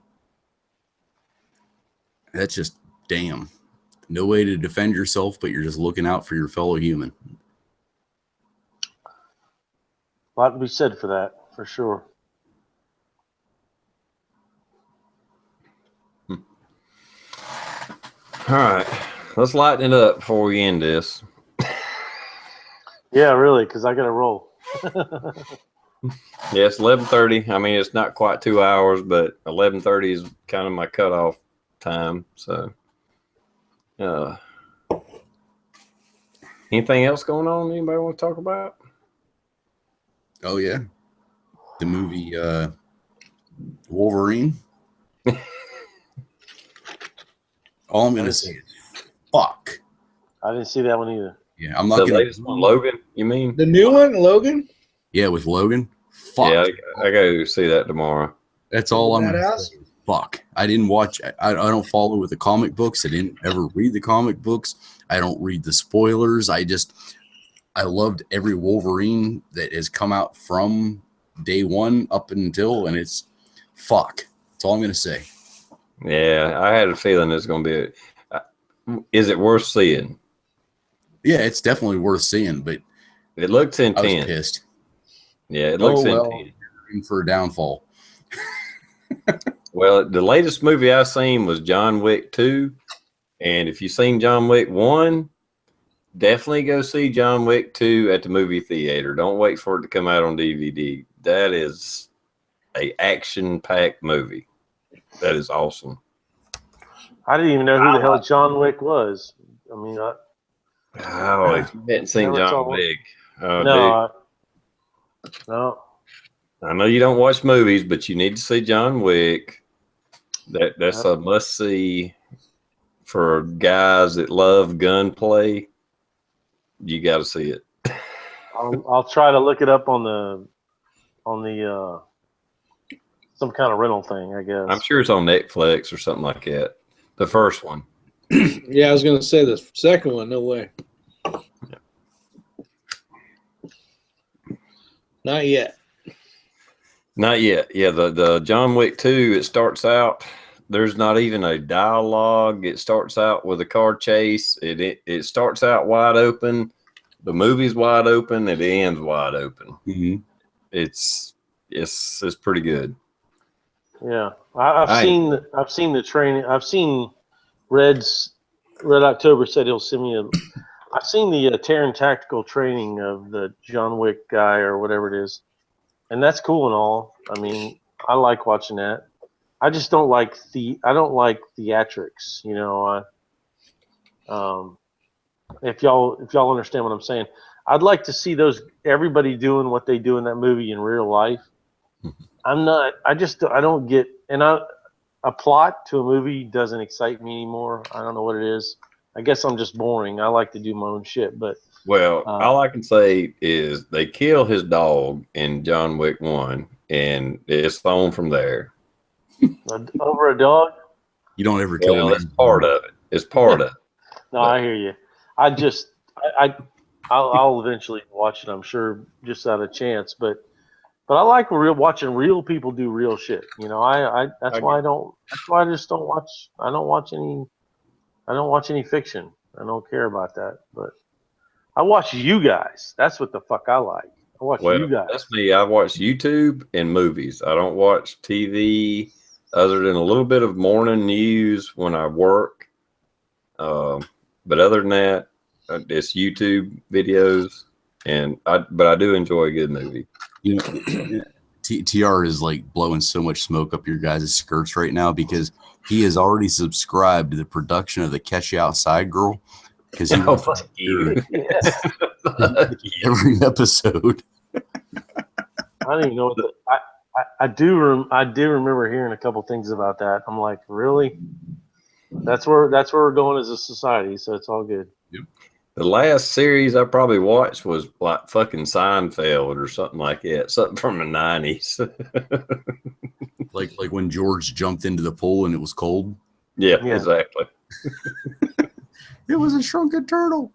That's just, damn. No way to defend yourself, but you're just looking out for your fellow human. A lot to be said for that, for sure. All right, let's lighten it up before we end this. Yeah, really, because I got to roll. Yeah, it's 11:30. I mean, it's not quite 2 hours, but 11:30 is kind of my cutoff time. So, anything else going on? Anybody want to talk about? Oh yeah, the movie Wolverine. All I'm gonna say is fuck. I didn't see that one either. Yeah, I'm not The gonna. latest one, Logan. You mean The new one, Logan? Yeah, with Logan. Fuck. Yeah, I gotta see that tomorrow. That's all I'm gonna Badass? say. Fuck. I didn't watch. I don't follow with the comic books. I didn't ever read the comic books. I don't read the spoilers. I loved every Wolverine that has come out from day one up until, and it's fuck. That's all I'm gonna say. Yeah, I had a feeling it's gonna be. Is it worth seeing? Yeah, it's definitely worth seeing, but It looks I was intense. pissed. Yeah, it looks well, intense. in for a downfall. Well, the latest movie I seen was John Wick 2. And if you've seen John Wick 1, definitely go see John Wick 2 at the movie theater. Don't wait for it to come out on DVD. That is a action-packed movie. That is awesome. I didn't even know who the hell John Wick was. I mean, Oh, if you hadn't seen Never saw John one. Wick, no. I know you don't watch movies, but you need to see John Wick. That's a must-see for guys that love gunplay. You got to see it. I'll try to look it up on the some kind of rental thing, I guess. I'm sure it's on Netflix or something like that. The first one. Yeah, I was going to say the second one. No way. Not yet. Not yet. Yeah, the John Wick 2, it starts out, there's not even a dialogue. It starts out with a car chase. It starts out wide open. The movie's wide open. It ends wide open. Mm-hmm. It's pretty good. Yeah, I've seen the training. I've seen Red October said he'll send me I've seen the Terran tactical training of the John Wick guy or whatever it is, and that's cool and all. I mean, I like watching that. I just don't like theatrics. You know, if y'all understand what I'm saying, I'd like to see everybody doing what they do in that movie in real life. I don't get, a plot to a movie doesn't excite me anymore. I don't know what it is. I guess I'm just boring. I like to do my own shit, but Well, all I can say is they kill his dog in John Wick 1, and it's on from there. over a dog? You don't ever kill Well, him. it's part of it. It's part of it. No, I hear you. I'll eventually watch it, I'm sure, just out of chance. But I like watching real people do real shit. You know, that's why I just don't watch. I don't watch any fiction. I don't care about that. But I watch you guys. That's what the fuck I like. I watch you guys. That's me. I watch YouTube and movies. I don't watch TV other than a little bit of morning news when I work. But other than that, it's YouTube videos, but I do enjoy a good movie. You know, TR is like blowing so much smoke up your guys' skirts right now because he has already subscribed to the production of the Catch You Outside Girl because he wants Fuck you. every episode. I don't even know what I do remember hearing a couple things about that. I'm like, really? That's where we're going as a society, so it's all good. Yep. The last series I probably watched was like fucking Seinfeld or something like that, something from the 90s. like when George jumped into the pool and it was cold. Yeah, exactly. It was a shrunken turtle.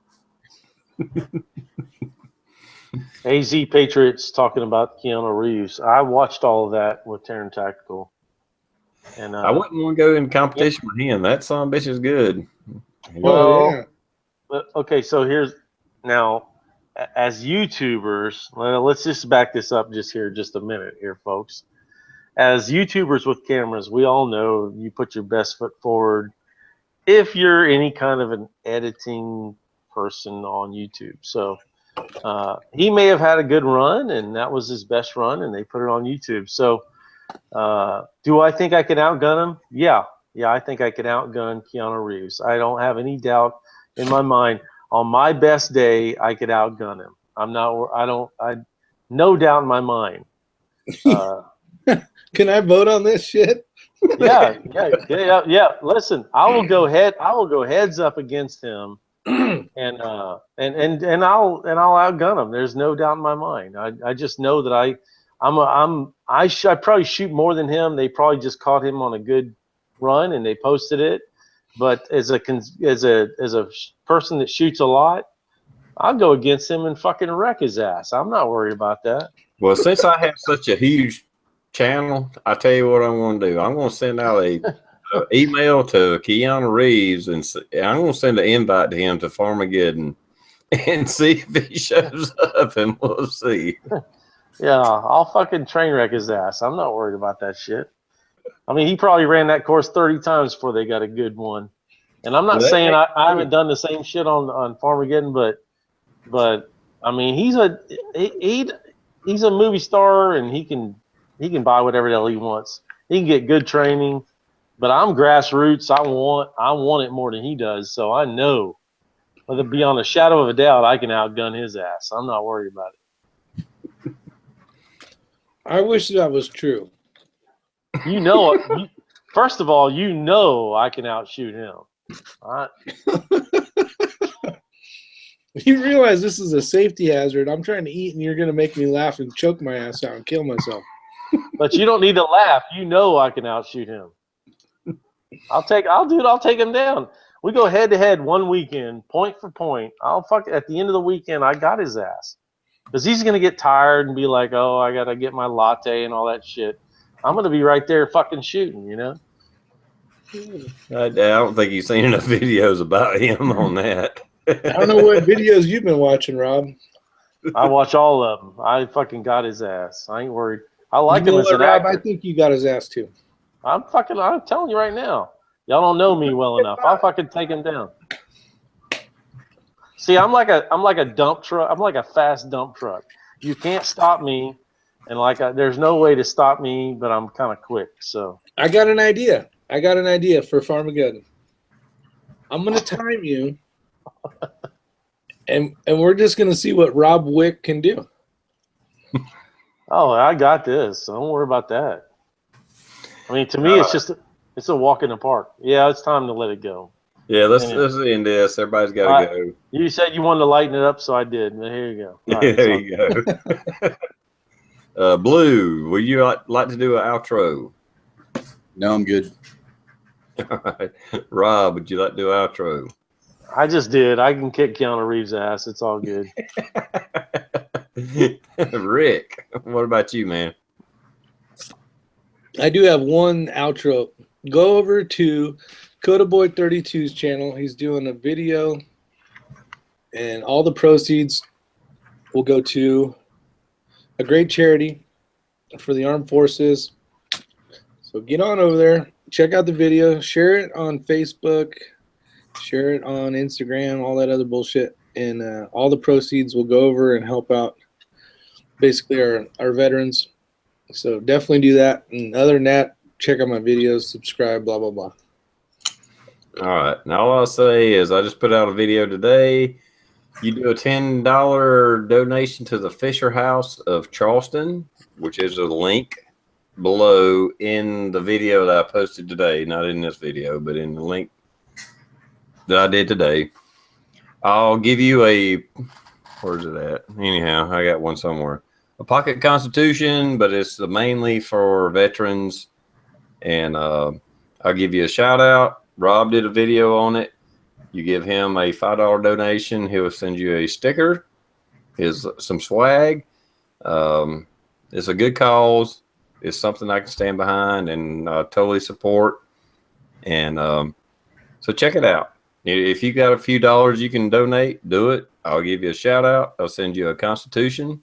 AZ Patriots talking about Keanu Reeves. I watched all of that with Terran Tactical. And I wouldn't want to go in competition with him. That son of a bitch is good. Well, yeah. Okay, so now, as YouTubers, let's just back this up just a minute here, folks. As YouTubers with cameras, we all know you put your best foot forward if you're any kind of an editing person on YouTube. So he may have had a good run, and that was his best run, and they put it on YouTube. So do I think I can outgun him? Yeah, I think I can outgun Keanu Reeves. I don't have any doubt in my mind. On my best day, I could outgun him. No doubt in my mind. Can I vote on this shit? Yeah. Listen, I will go heads up against him, and I'll outgun him. There's no doubt in my mind. I just know that I probably shoot more than him. They probably just caught him on a good run and they posted it. But as a person that shoots a lot, I'll go against him and fucking wreck his ass. I'm not worried about that. Well, since I have such a huge channel, I tell you what I'm going to do. I'm going to send out a email to Keanu Reeves, and I'm going to send an invite to him to Farmageddon and see if he shows up, and we'll see. Yeah, I'll fucking train wreck his ass. I'm not worried about that shit. I mean, he probably ran that course 30 times before they got a good one. And I'm not saying I haven't done the same shit on Farmageddon, but I mean, he's a movie star, and he can buy whatever the hell he wants. He can get good training, but I'm grassroots. I want it more than he does. So I know, beyond a shadow of a doubt, I can outgun his ass. I'm not worried about it. I wish that was true. You know, first of all, you know I can outshoot him. You realize this is a safety hazard. I'm trying to eat, and you're going to make me laugh and choke my ass out and kill myself. But you don't need to laugh. You know I can outshoot him. I'll take him down. We go head to head one weekend, point for point. At the end of the weekend, I got his ass. Because he's going to get tired and be like, oh, I got to get my latte and all that shit. I'm going to be right there fucking shooting, you know? I don't think you've seen enough videos about him on that. I don't know what videos you've been watching, Rob. I watch all of them. I fucking got his ass. I ain't worried. I like him as an Rob, actor. I think you got his ass too. I'm telling you right now. Y'all don't know me well enough. I'll fucking take him down. See, I'm like a dump truck. I'm like a fast dump truck. You can't stop me, and there's no way to stop me. But I'm kind of quick. So I got an idea. for Farmageddon. I'm gonna time you, And we're just gonna see what Rob Wick can do. Oh, I got this. Don't worry about that. I mean, to me, it's a walk in the park. Yeah, it's time to let it go. Yeah, let's Anyway. let's end this. Everybody's got to go. You said you wanted to lighten it up, so I did. Now, here you go. All right, There you go. Blue, would you like to do an outro? No, I'm good. All right. Rob, would you like to do an outro? I just did. I can kick Keanu Reeves' ass. It's all good. Rick, what about you, man? I do have one outro. Go over to CodaBoy32's channel. He's doing a video, and all the proceeds will go to a great charity for the armed forces. So get on over there, check out the video, share it on Facebook, share it on Instagram, all that other bullshit, and all the proceeds will go over and help out basically our veterans. So definitely do that. And other than that, check out my videos, subscribe, blah, blah, blah. All right. Now all I'll say is I just put out a video today. You do a $10 donation to the Fisher House of Charleston, which is a link below in the video that I posted today. Not in this video, but in the link that I did today. I'll give you a, where's it at? Anyhow, I got one somewhere. A pocket constitution, but it's mainly for veterans. And I'll give you a shout out. Rob did a video on it. You give him a $5 donation, he'll send you a sticker, some swag. It's a good cause. It's something I can stand behind and totally support. And so check it out. If you got a few dollars you can donate, do it. I'll give you a shout out. I'll send you a constitution.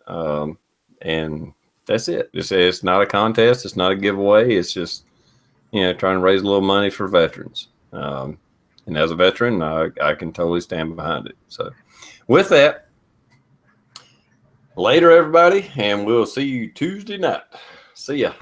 And that's it. It's not a contest. It's not a giveaway. It's just, trying to raise a little money for veterans. And as a veteran, I can totally stand behind it. So with that, later, everybody, and we'll see you Tuesday night. See ya.